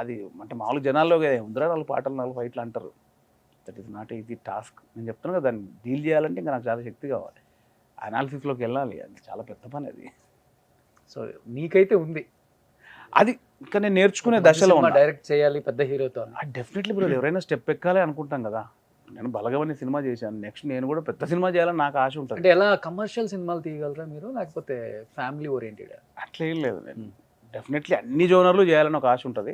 S3: అది అంటే మామూలు జనాల్లో ఉందిరా 4 పాటలు 4 ఫైట్లు అంటారు. That is not easy task. నేను చెప్తున్నాను కదా, దాన్ని డీల్ చేయాలంటే ఇంకా నాకు చాలా శక్తి కావాలి, అనాలిసిస్లోకి వెళ్ళాలి, అది చాలా పెద్ద పని అది.
S2: సో నీకైతే ఉంది
S3: అది, ఇంకా నేను నేర్చుకునే దశలో
S2: డైరెక్ట్ చేయాలి పెద్ద హీరోతో.
S3: డెఫినెట్లీ బ్రో, ఎవరైనా స్టెప్ ఎక్కాలి అనుకుంటాం కదా. నేను బలగమని సినిమా చేశాను, నెక్స్ట్ నేను కూడా పెద్ద సినిమా చేయాలని నాకు ఆశ ఉంటుంది.
S2: అంటే ఎలా కమర్షియల్ సినిమాలు తీయగలరా మీరు, లేకపోతే ఫ్యామిలీ ఓరియంటెడ్?
S3: అట్లా ఏం లేదు, నేను డెఫినెట్లీ అన్ని జోనర్లు చేయాలని ఒక ఆశ ఉంటుంది.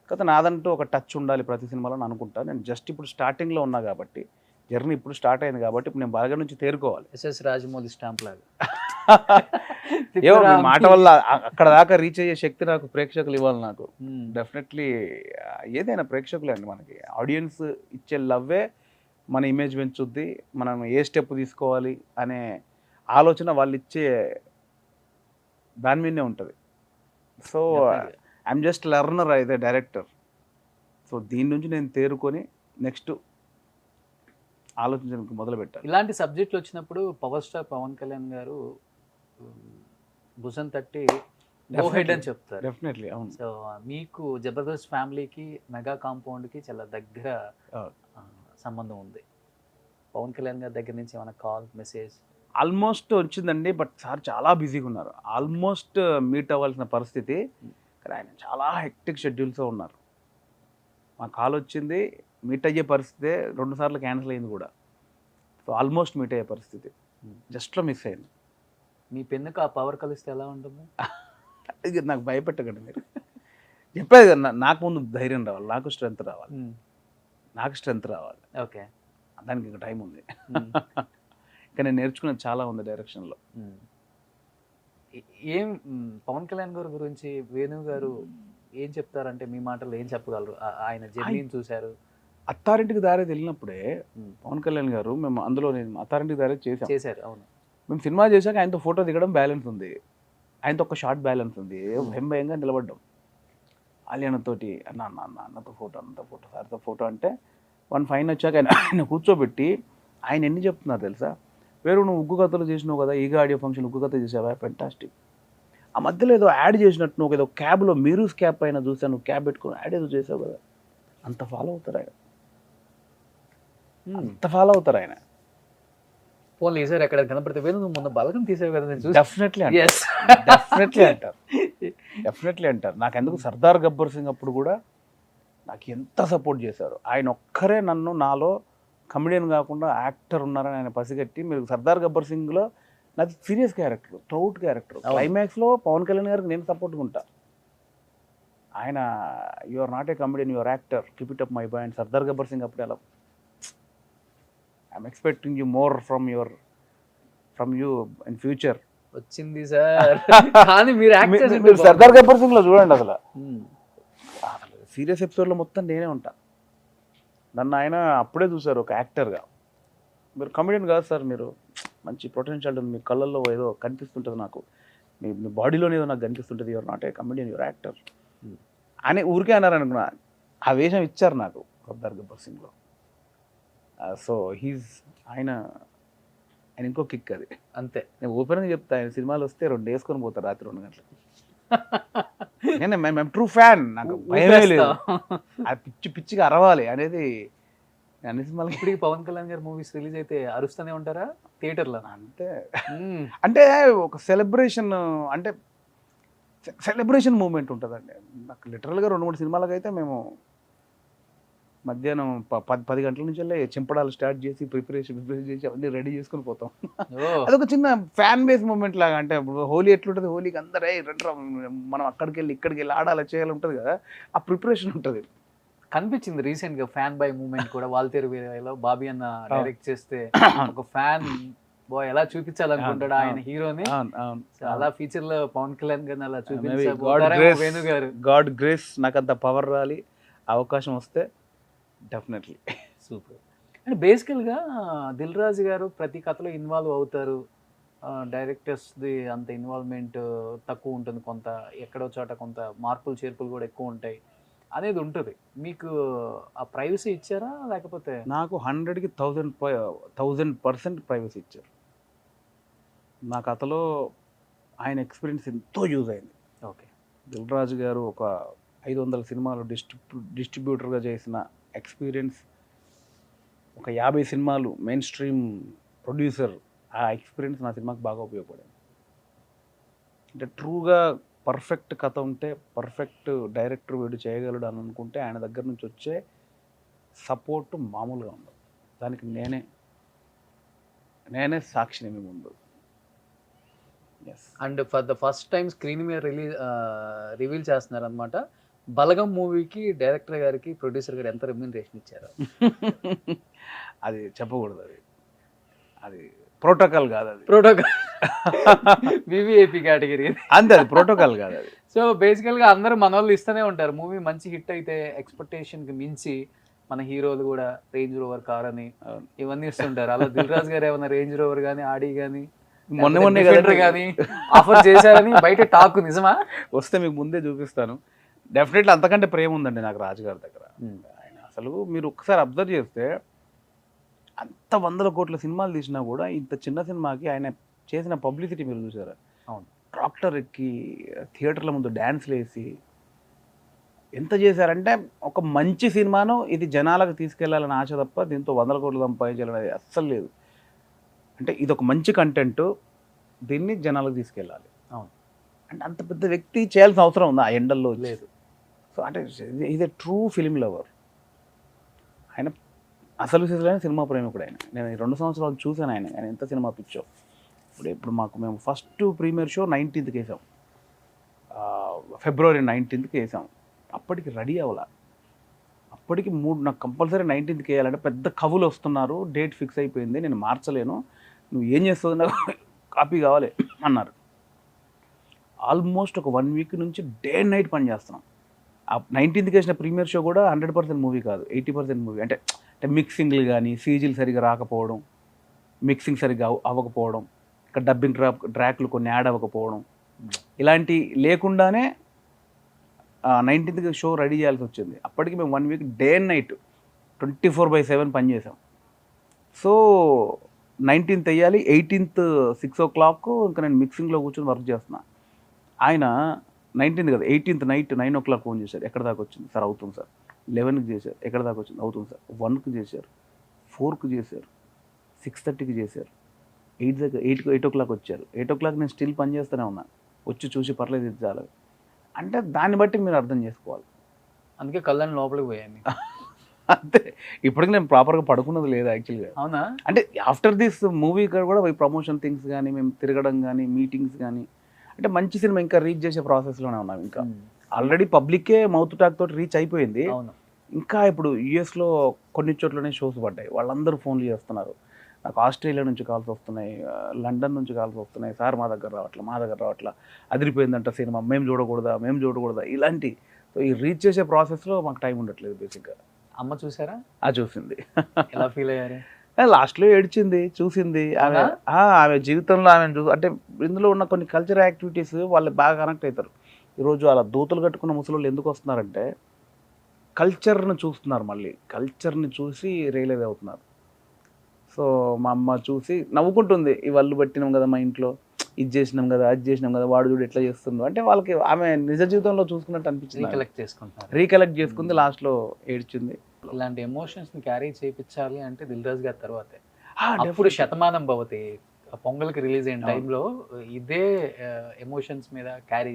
S3: కాకపోతే నాదంటూ ఒక టచ్ ఉండాలి ప్రతి సినిమాలో అని అనుకుంటాను. నేను జస్ట్ ఇప్పుడు స్టార్టింగ్లో ఉన్నా కాబట్టి, జర్నీ ఇప్పుడు స్టార్ట్ అయింది కాబట్టి ఇప్పుడు నేను బలగం నుంచి తేరుకోవాలి.
S2: ఎస్ఎస్ రాజమౌళి స్టాంప్ లాగా
S3: ఏమో మీ మాట వల్ల అక్కడ దాకా రీచ్ అయ్యే శక్తి నాకు ప్రేక్షకులు ఇవ్వాలి. నాకు డెఫినెట్లీ ఏదైనా ప్రేక్షకులే అండి, మనకి ఆడియన్స్ ఇచ్చే లవ్వే మన ఇమేజ్ పెంచుద్ది. మనం ఏ స్టెప్ తీసుకోవాలి అనే ఆలోచన వాళ్ళు ఇచ్చే దాని మీదనే ఉంటుంది. సో ఐఎమ్ జస్ట్ లెర్నర్ అయితే డైరెక్టర్. సో దీని నుంచి నేను తేరుకొని నెక్స్ట్ ఆలోచించడానికి మొదలు పెట్టాను.
S2: ఇలాంటి సబ్జెక్టులు వచ్చినప్పుడు పవర్ స్టార్ పవన్ కళ్యాణ్ గారు భుజం తట్టి గో హెడ్ అని చెప్తారు.
S3: డెఫినెట్లీ అవును.
S2: సో మీకు జబర్దస్త్ ఫ్యామిలీకి మెగా కాంపౌండ్కి చాలా దగ్గర సంబంధం ఉంది. పవన్ కళ్యాణ్ గారి దగ్గర నుంచి ఏమైనా కాల్ మెసేజ్?
S3: ఆల్మోస్ట్ వచ్చిందండి, బట్ సార్ చాలా బిజీగా ఉన్నారు. ఆల్మోస్ట్ మీట్ అవ్వాల్సిన పరిస్థితి, కానీ ఆయన చాలా హెక్టిక్ షెడ్యూల్స్లో ఉన్నారు. మా కాల్ వచ్చింది, మీట్ అయ్యే పరిస్థితి 2 సార్లు క్యాన్సిల్ అయింది కూడా. సో ఆల్మోస్ట్ మీట్ అయ్యే పరిస్థితి జస్ట్లో మిస్ అయింది.
S2: మీ పెన్నుకు ఆ పవర్ కలిస్తే ఎలా ఉంటుంది?
S3: ఇది నాకు భయపెట్టకండి మీరు. చెప్పేది కదా, నాకు ముందు ధైర్యం రావాలి, నాకు స్ట్రెంత్ రావాలి.
S2: ఓకే,
S3: దానికి ఇంకా టైం ఉంది. ఇంకా నేను నేర్చుకునేది చాలా ఉంది డైరెక్షన్లో.
S2: ఏం పవన్ కళ్యాణ్ గారి గురించి వేణు గారు ఏం చెప్తారంటే మీ మాటల్లో ఏం చెప్పగలరు? ఆయన జర్నీని చూశారు.
S3: అత్తారింటికి దారి వెళ్ళినప్పుడే పవన్ కళ్యాణ్ గారు, మేము అందులో నేను అత్తారింటికి దారి
S2: చేశారు. అవును,
S3: మేము సినిమా చేశాక ఆయనతో ఫోటో దిగడం బ్యాలెన్స్ ఉంది, ఆయనతో ఒక షార్ట్ బ్యాలెన్స్ ఉంది. భయంగా నిలబడ్డాం అలియన్నతోటి, అన్నతో ఫోటో సార్తో ఫోటో అంటే 1 ఫైన్ వచ్చాక ఆయన కూర్చోబెట్టి ఆయన ఎన్ని చెప్తున్నారు తెలుసా? వేరు నువ్వు ఉగ్గు కథలు చేసినావు కదా, ఈగా ఆడియో ఫంక్షన్ ఉగ్గు కథ చేసావా, ఫెంటాస్టిక్. ఆ మధ్యలో ఏదో యాడ్ చేసినట్టు నువ్వు ఏదో క్యాబ్లో మీరూస్ క్యాబ్ పైన చూసాను, నువ్వు క్యాబ్ పెట్టుకుని యాడ్ ఏదో చేసావు కదా. అంత ఫాలో అవుతారు ఆయన.
S2: ఫోన్లు వేసారు ఎక్కడ కనపడితే, వేణు నువ్వు మొన్న బలగం తీసావు కదా నేను చూసి.
S3: డెఫినెట్లీ అంటారు. నాకు ఎందుకు సర్దార్ గబ్బర్ సింగ్ అప్పుడు కూడా నాకు ఎంత సపోర్ట్ చేశారు. ఆయన ఒక్కరే నన్ను నాలో కమెడియన్ కాకుండా యాక్టర్ ఉన్నారని ఆయన పసిగట్టి, మీరు సర్దార్ గబ్బర్ సింగ్లో నాది సీరియస్ క్యారెక్టర్, ట్రౌట్ క్యారెక్టర్, క్లైమాక్స్లో పవన్ కళ్యాణ్ గారికి నేను సపోర్ట్గా ఉంటా. ఆయన you are not a comedian, you are actor, keep it up my boy and Sardar Gabbar Singh అప్పుడు అలా I'm expecting you more from you in future
S2: వచ్చింది సార్. కానీ మీరు
S3: సర్దార్ గబ్బర్ సింగ్లో చూడండి, అసలు సీరియస్ ఎపిసోడ్లో మొత్తం నేనే ఉంటా. నన్ను ఆయన అప్పుడే చూశారు ఒక యాక్టర్గా. మీరు కమెడియన్ కాదు సార్, మీరు మంచి పొటెన్షియల్ ఉంది, మీ కళ్ళల్లో ఏదో కనిపిస్తుంటుంది నాకు, మీ బాడీలోనే ఏదో నాకు కనిపిస్తుంటుంది, your not a comedian, your actor అని ఊరికే అన్నారు అనుకున్నా. ఆ వేషం ఇచ్చారు నాకు గబ్బర్ సింగ్లో. సో ఆయన ఇంకో కిక్ అది.
S2: అంతే.
S3: నేను ఓపెన్గా చెప్తా, ఆయన సినిమాలు వస్తే 2 వేసుకొని పోతారు రాత్రి 2 గంటలకు. నేను మేము ట్రూ ఫ్యాన్, నాకు భయమే లేదు. అది పిచ్చిగా అరవాలి అనేది అన్ని సినిమాలు.
S2: ఇప్పటికి పవన్ కళ్యాణ్ గారి మూవీస్ రిలీజ్ అయితే అరుస్తూనే ఉంటారా థియేటర్లో?
S3: అంతే. అంటే ఒక సెలబ్రేషన్, అంటే సెలబ్రేషన్ మూమెంట్ ఉంటుందండి. నాకు లిటరల్గా 2-3 సినిమాలకు అయితే మేము మధ్యాహ్నం 10 గంటల నుంచి వెళ్ళి చింపడాలు స్టార్ట్ చేసి ప్రిపరేషన్ చేసి అవన్నీ రెడీ చేసుకుని పోతాం. అదొక చిన్న ఫ్యాన్ బేస్ మూమెంట్ లాగా. అంటే ఇప్పుడు హోలీ ఎట్లుంటుంది, హోలీకి అందరే రండి మనం అక్కడికి వెళ్ళి ఇక్కడికి వెళ్ళి ఆడాలి చేయాలి ఉంటుంది కదా, ఆ ప్రిపరేషన్ ఉంటుంది.
S2: కనిపించింది రీసెంట్ గా ఫ్యాన్ బై మూమెంట్ కూడా వాల్తేరు వీరయ్యలో బాబీ అన్న డైరెక్ట్ చేస్తే ఒక ఫ్యాన్ బాయ్ ఎలా చూపించాలనుకుంటాడు ఆయన హీరోని, అలా ఫీచర్ లో పవన్ కళ్యాణ్ గారిని అలా చూపించారు వేణు గారు.
S3: గాడ్ గ్రేస్, నాకు అంత పవర్ రాలి, అవకాశం వస్తే డెఫినెట్లీ.
S2: సూపర్. అండ్ బేసికల్గా దిల్ రాజు గారు ప్రతి కథలో ఇన్వాల్వ్ అవుతారు, డైరెక్టర్స్ది అంత ఇన్వాల్వ్మెంట్ తక్కువ ఉంటుంది, కొంత ఎక్కడో చోట కొంత మార్పులు చేర్పులు కూడా ఎక్కువ ఉంటాయి అనేది ఉంటుంది. మీకు ఆ ప్రైవసీ ఇచ్చారా లేకపోతే?
S3: నాకు 100కి 1000% ప్రైవసీ ఇచ్చారు. నా కథలో ఆయన ఎక్స్పీరియన్స్ ఎంతో యూజ్ అయింది.
S2: ఓకే.
S3: దిల్ రాజు గారు ఒక 500 సినిమాలు డిస్ట్రిబ్యూటర్గా చేసిన ఎక్స్పీరియన్స్, ఒక 50 సినిమాలు మెయిన్ స్ట్రీమ్ ప్రొడ్యూసర్, ఆ ఎక్స్పీరియన్స్ నా సినిమాకి బాగా ఉపయోగపడింది. అంటే ట్రూగా పర్ఫెక్ట్ కథ ఉంటే, పర్ఫెక్ట్ డైరెక్టర్ వీడు చేయగలడు అని అనుకుంటే ఆయన దగ్గర నుంచి వచ్చే సపోర్ట్ మామూలుగా ఉండదు. దానికి నేనే సాక్షిని మీ ముందు.
S2: And for the first time screen మీద రివీల్ చేస్తున్నారు అనమాట. బలగం మూవీకి డైరెక్టర్ గారికి ప్రొడ్యూసర్ గారు ఎంత రెమ్యూనరేషన్ ఇచ్చారు?
S3: అది చెప్పకూడదు, అది ప్రోటోకాల్ కాదు, అది
S2: ప్రోటోకాల్ వివిఐపి కేటగిరీ
S3: అంతే, అది ప్రోటోకాల్ కాదు అది.
S2: సో బేసికల్గా అందరూ మన వాళ్ళు ఇస్తూనే ఉంటారు. మూవీ మంచి హిట్ అయితే ఎక్స్పెక్టేషన్కి మించి మన హీరోలు కూడా రేంజ్ రోవర్ కార్ అని ఇవన్నీ ఇస్తుంటారు. అలా దిల్ రాజు గారు ఏమైనా రేంజ్ రోవర్ కానీ ఆడి కానీ
S3: మొన్న
S2: కానీ ఆఫర్ చేశారని బయట టాక్ నిజమా?
S3: వస్తే మీకు ముందే చూపిస్తాను. డెఫినెట్లీ అంతకంటే ప్రేమ ఉందండి నాకు రాజుగారి దగ్గర. ఆయన అసలు మీరు ఒక్కసారి అబ్జర్వ్ చేస్తే అంత 100 కోట్ల సినిమాలు తీసినా కూడా ఇంత చిన్న సినిమాకి ఆయన చేసిన పబ్లిసిటీ మీరు చూసారా?
S2: అవును.
S3: ట్రాక్టర్ ఎక్కి థియేటర్ల ముందు డ్యాన్స్లు వేసి ఎంత చేశారంటే, ఒక మంచి సినిమాను ఇది జనాలకు తీసుకెళ్లాలని ఆశ తప్ప దీంతో 100 కోట్లు సంపాదించాలనేది అస్సలు లేదు. అంటే ఇది ఒక మంచి కంటెంట్, దీన్ని జనాలకు తీసుకెళ్ళాలి.
S2: అవును.
S3: అంటే అంత పెద్ద వ్యక్తి చేయాల్సిన అవసరం ఉందా ఆ ఎండల్లో?
S2: లేదు. సో
S3: అంటే ఇది ట్రూ ఫిలిం లవర్. ఆయన అసలు సిసలైన సినిమా ప్రేమికుడు ఆయన. నేను 2 సంవత్సరాలు చూశాను ఆయన ఎంత సినిమా పిచ్చో. ఇప్పుడు మేము ఫస్ట్ ప్రీమియర్ షో 19th వేసాం, ఫిబ్రవరి 19th వేసాం. అప్పటికి రెడీ అవ్వాల, అప్పటికి నాకు కంపల్సరీ 19th వేయాలంటే పెద్ద కవులు వస్తున్నారు, డేట్ ఫిక్స్ అయిపోయింది, నేను మార్చలేను, నువ్వు ఏం చేస్తుంది, నాకు కాపీ కావాలి అన్నారు. ఆల్మోస్ట్ ఒక 1 వీక్ నుంచి డే అండ్ నైట్ పని చేస్తున్నాం. ఆ 19th వేసిన ప్రీమియర్ షో కూడా 100% మూవీ కాదు, 80% మూవీ. అంటే మిక్సింగ్లు కానీ సీజీలు సరిగ్గా రాకపోవడం, మిక్సింగ్ సరిగ్గా అవ్వకపోవడం, ఇక్కడ డబ్బింగ్ ట్రాక్లు కొన్ని యాడ్ అవ్వకపోవడం, ఇలాంటి లేకుండానే 19th షో రెడీ చేయాల్సి వచ్చింది. అప్పటికి మేము 1 వీక్ డే అండ్ నైట్ 24/7 పనిచేసాం. సో 19th వేయాలి, 18th 6 o'clock ఇంకా నేను మిక్సింగ్లో కూర్చొని వర్క్ చేస్తున్నా. ఆయన 19th కదా, 18th నైట్ 9 o'clock ఫోన్ చేశారు, ఎక్కడ దాకా వచ్చింది సార్? అవుతుంది సార్. 11కి చేశారు, ఎక్కడ దాకా వచ్చింది? అవుతుంది సార్. 1కి చేశారు, 4కి చేశారు, 6:30కి చేశారు, 8 o'clock వచ్చారు. 8 o'clock నేను స్టిల్ పని చేస్తూనే ఉన్నా, వచ్చి చూసి పర్లేదు ఇది చాలు అంటే దాన్ని బట్టి మీరు అర్థం చేసుకోవాలి.
S2: అందుకే కళ్ళని లోపలికి పోయాను
S3: అంతే. ఇప్పటికి నేను ప్రాపర్గా పడుకున్నది లేదు యాక్చువల్గా.
S2: అవునా?
S3: అంటే ఆఫ్టర్ దిస్ మూవీ కూడా ప్రమోషన్ థింగ్స్ కానీ, మేము తిరగడం కానీ, మీటింగ్స్ కానీ, అంటే మంచి సినిమా ఇంకా రీచ్ చేసే ప్రాసెస్లోనే ఉన్నాం. ఇంకా ఆల్రెడీ పబ్లిక్కే మౌత్ టాక్ తోటి రీచ్ అయిపోయింది. ఇంకా ఇప్పుడు యుఎస్లో కొన్ని చోట్లనే షోస్ పడ్డాయి, వాళ్ళందరూ ఫోన్లు చేస్తున్నారు. నాకు ఆస్ట్రేలియా నుంచి కాల్స్ వస్తున్నాయి, లండన్ నుంచి కాల్స్ వస్తున్నాయి, సార్ మా దగ్గర రావట్లా, అదిరిపోయిందంట సినిమా, మేము చూడకూడదా ఇలాంటి. సో ఈ రీచ్ చేసే ప్రాసెస్లో మాకు టైం ఉండట్లేదు బేసిక్గా.
S2: అమ్మ చూసారా?
S3: చూసింది.
S2: ఎలా ఫీల్ అయ్యారు?
S3: లాస్ట్లో ఏడ్చింది, చూసింది ఆమె. ఆమె జీవితంలో ఆమె అంటే ఇందులో ఉన్న కొన్ని కల్చర్ యాక్టివిటీస్ వాళ్ళు బాగా కనెక్ట్ అవుతారు. ఈరోజు అలా దూతలు కట్టుకున్న ముసలోళ్ళు ఎందుకు వస్తున్నారంటే కల్చర్ని చూస్తున్నారు, మళ్ళీ కల్చర్ని చూసి రియలైజ్ అవుతున్నారు. సో మా అమ్మ చూసి నవ్వుకుంటుంది, ఈ వాళ్ళు పెట్టినాం కదా మా ఇంట్లో, ఇది చేసినాం కదా, అది చేసినాం కదా, వాడు చూడు ఎట్లా చేస్తుందో అంటే వాళ్ళకి ఆమె నిజ జీవితంలో చూసుకున్నట్టు అనిపించింది. రీకలెక్ట్ చేసుకుంది, లాస్ట్లో ఏడ్చింది.
S2: ఇలాంటి ఎమోషన్స్ని క్యారీ చేయించాలి అంటే దిల్ రాజు గారి తర్వాతే. అప్పుడు శతమానం భవతి పొంగల్కి రిలీజ్ అయిన టైంలో ఇదే ఎమోషన్స్ మీద క్యారీ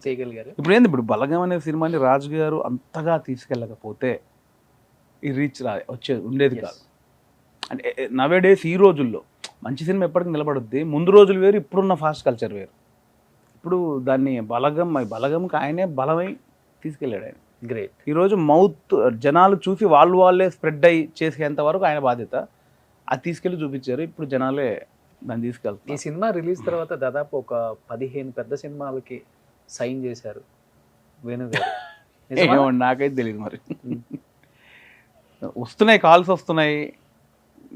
S2: చేయగలిగారు.
S3: ఇప్పుడు బలగం అనే సినిమాని రాజు గారు అంతగా తీసుకెళ్ళకపోతే ఈ రీచ్ వచ్చేది ఉండేది కాదు. అంటే నవే డేస్ ఈ రోజుల్లో మంచి సినిమా ఎప్పటికీ నిలబడుద్ది. ముందు రోజులు వేరు, ఇప్పుడున్న ఫాస్ట్ కల్చర్ వేరు. ఇప్పుడు దాన్ని బలగంకి ఆయనే బలమై తీసుకెళ్ళాడు ఆయన.
S2: గ్రేట్.
S3: ఈరోజు మౌత్ జనాలు చూసి వాళ్ళే స్ప్రెడ్ అయ్యి చేసేంత వరకు ఆయన బాధ్యత. అది తీసుకెళ్ళి చూపించారు, ఇప్పుడు జనాలే దాన్ని తీసుకెళ్తారు.
S2: ఈ సినిమా రిలీజ్ తర్వాత దాదాపు ఒక 15 పెద్ద సినిమాలకి సైన్ చేశారు వేణు గారు.
S3: నాకైతే తెలియదు మరి. వస్తున్నాయి, కాల్స్ వస్తున్నాయి,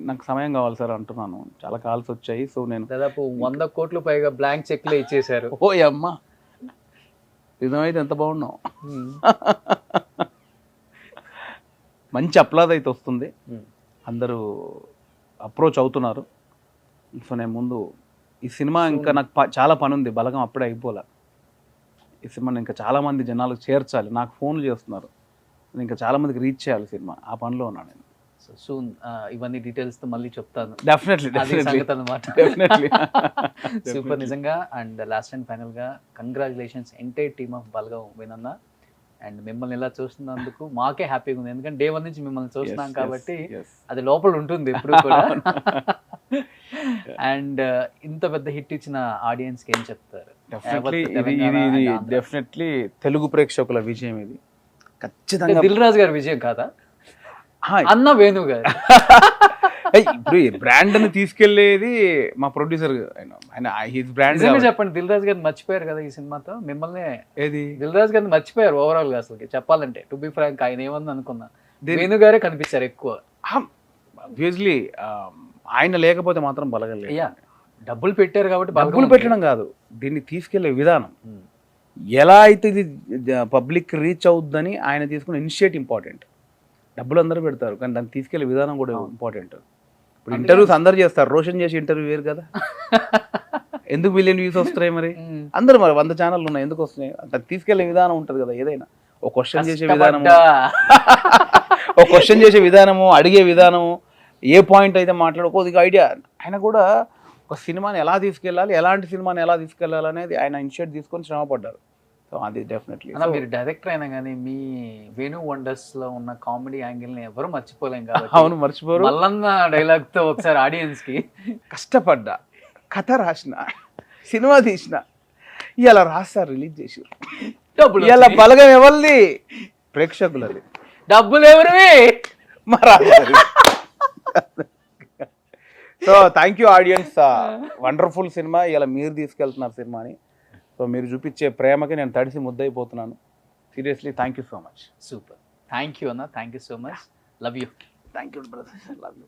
S3: నాకు సమయం కావాలి సార్ అంటున్నాను. చాలా కాల్స్ వచ్చాయి. సో నేను
S2: దాదాపు 100 కోట్లు పైగా బ్లాంక్ చెక్లే ఇచ్చేశారు.
S3: ఓ అమ్మ, నిజమైతే ఎంత బాగున్నావు. మంచి అప్లాజ్ అయితే వస్తుంది, అందరూ అప్రోచ్ అవుతున్నారు. సో నేను ముందు ఈ సినిమా ఇంకా నాకు చాలా పని ఉంది, బలగం అప్పుడే అయిపోలే. ఈ సినిమాని ఇంకా చాలామంది జనాలకు చేర్చాలి, నాకు ఫోన్లు చేస్తున్నారు, ఇంకా చాలామందికి రీచ్ చేయాలి సినిమా, ఆ పనిలో ఉన్నాను నేను.
S2: సో సూన్ ఇవన్నీ డీటెయిల్స్తో మళ్ళీ చెప్తాను.
S3: డెఫినెట్లీ
S2: అనమాట. సూపర్ నిజంగా. అండ్ లాస్ట్ అండ్ ఫైనల్గా congratulations entire team of Balagam వేణన్న. అండ్ మిమ్మల్ని ఇలా చూస్తున్నందుకు మాకే హ్యాపీగా ఉంది, ఎందుకంటే డే 1 నుంచి మిమ్మల్ని చూస్తున్నాం కాబట్టి అది లోపల ఉంటుంది ఎప్పుడు కూడా. అండ్ ఇంత పెద్ద హిట్ ఇచ్చిన ఆడియన్స్కి ఏం చెప్తారు?
S3: డెఫినెట్లీ తెలుగు ప్రేక్షకుల విజయం ఇది ఖచ్చితంగా.
S2: దిల్ రాజు గారి విజయం కాదా అన్న వేణు గారు?
S3: ఇప్పుడు బ్రాండ్ ని తీసుకెళ్లేది మా ప్రొడ్యూసర్, బ్రాండ్.
S2: చెప్పండి, దిల్ రాజు గారిని మర్చిపోయారు కదా ఈ సినిమాతో. మిమ్మల్ని
S3: ఏది
S2: దిల్ రాజు గారిని మర్చిపోయారు ఓవరాల్ గా. అసలు చెప్పాలంటే టు బి ఫ్రాంక్ ఆయన ఏమని అనుకున్నా వేణు గారే కనిపించారు ఎక్కువ.
S3: ఆబ్వియస్లీ ఆయన లేకపోతే మాత్రం బలగలేదు.
S2: డబ్బులు పెట్టారు కాబట్టి.
S3: డబ్బులు పెట్టడం కాదు, దీన్ని తీసుకెళ్లే విధానం ఎలా అయితే ఇది పబ్లిక్ రీచ్ అవుద్దని ఆయన తీసుకున్న ఇనిషియేట్ ఇంపార్టెంట్. డబ్బులు అందరూ పెడతారు కానీ దాన్ని తీసుకెళ్లే విధానం కూడా ఇంపార్టెంట్. ఇప్పుడు ఇంటర్వ్యూస్ అందరు చేస్తారు, రోషన్ చేసి ఇంటర్వ్యూ వేరు కదా. ఎందుకు మిలియన్ వ్యూస్ వస్తున్నాయి మరి? అందరూ మరి 100 ఛానళ్ళు ఉన్నాయి, ఎందుకు వస్తున్నాయి? దాన్ని తీసుకెళ్లే విధానం ఉంటుంది కదా. ఏదైనా ఒక క్వశ్చన్ చేసే విధానము, ఒక క్వశ్చన్ చేసే విధానము, అడిగే విధానము, ఏ పాయింట్ అయితే మాట్లాడుకోదిగా ఐడియా. ఆయన కూడా ఒక సినిమాని ఎలా తీసుకెళ్ళాలి, ఎలాంటి సినిమాని ఎలా తీసుకెళ్ళాలి అనేది ఆయన ఇనిషియేట్ తీసుకొని శ్రమపడ్డారు. సో అది డెఫినెట్లీ.
S2: మీరు డైరెక్టర్ అయినా కానీ మీ వేణు వండర్స్ లో ఉన్న కామెడీ యాంగిల్ ని ఎవరు మర్చిపోలేం కాబట్టి.
S3: అవును, మర్చిపోరు.
S2: మల్లన్న డైలాగ్ తో ఒకసారి ఆడియన్స్ కి
S3: కష్టపడ్డా, కథ రాసిన, సినిమా తీసిన, ఇలా రాస్తారు, రిలీజ్ చేసి
S2: డబ్బులు
S3: ఇలా బలగం ఎవరిది? ప్రేక్షకులది.
S2: డబ్బులు ఎవరివి?
S3: So thank you audience. Wonderful cinema, ఇలా మీరు తీసుకెళ్తున్నారు సినిమాని. సో మీరు చూపించే ప్రేమకి నేను తడిసి ముద్దయిపోతున్నాను. Seriously thank you so much.
S2: Super. Thank you అన్న, thank you so much. Love you.
S3: Thank you brother, love you.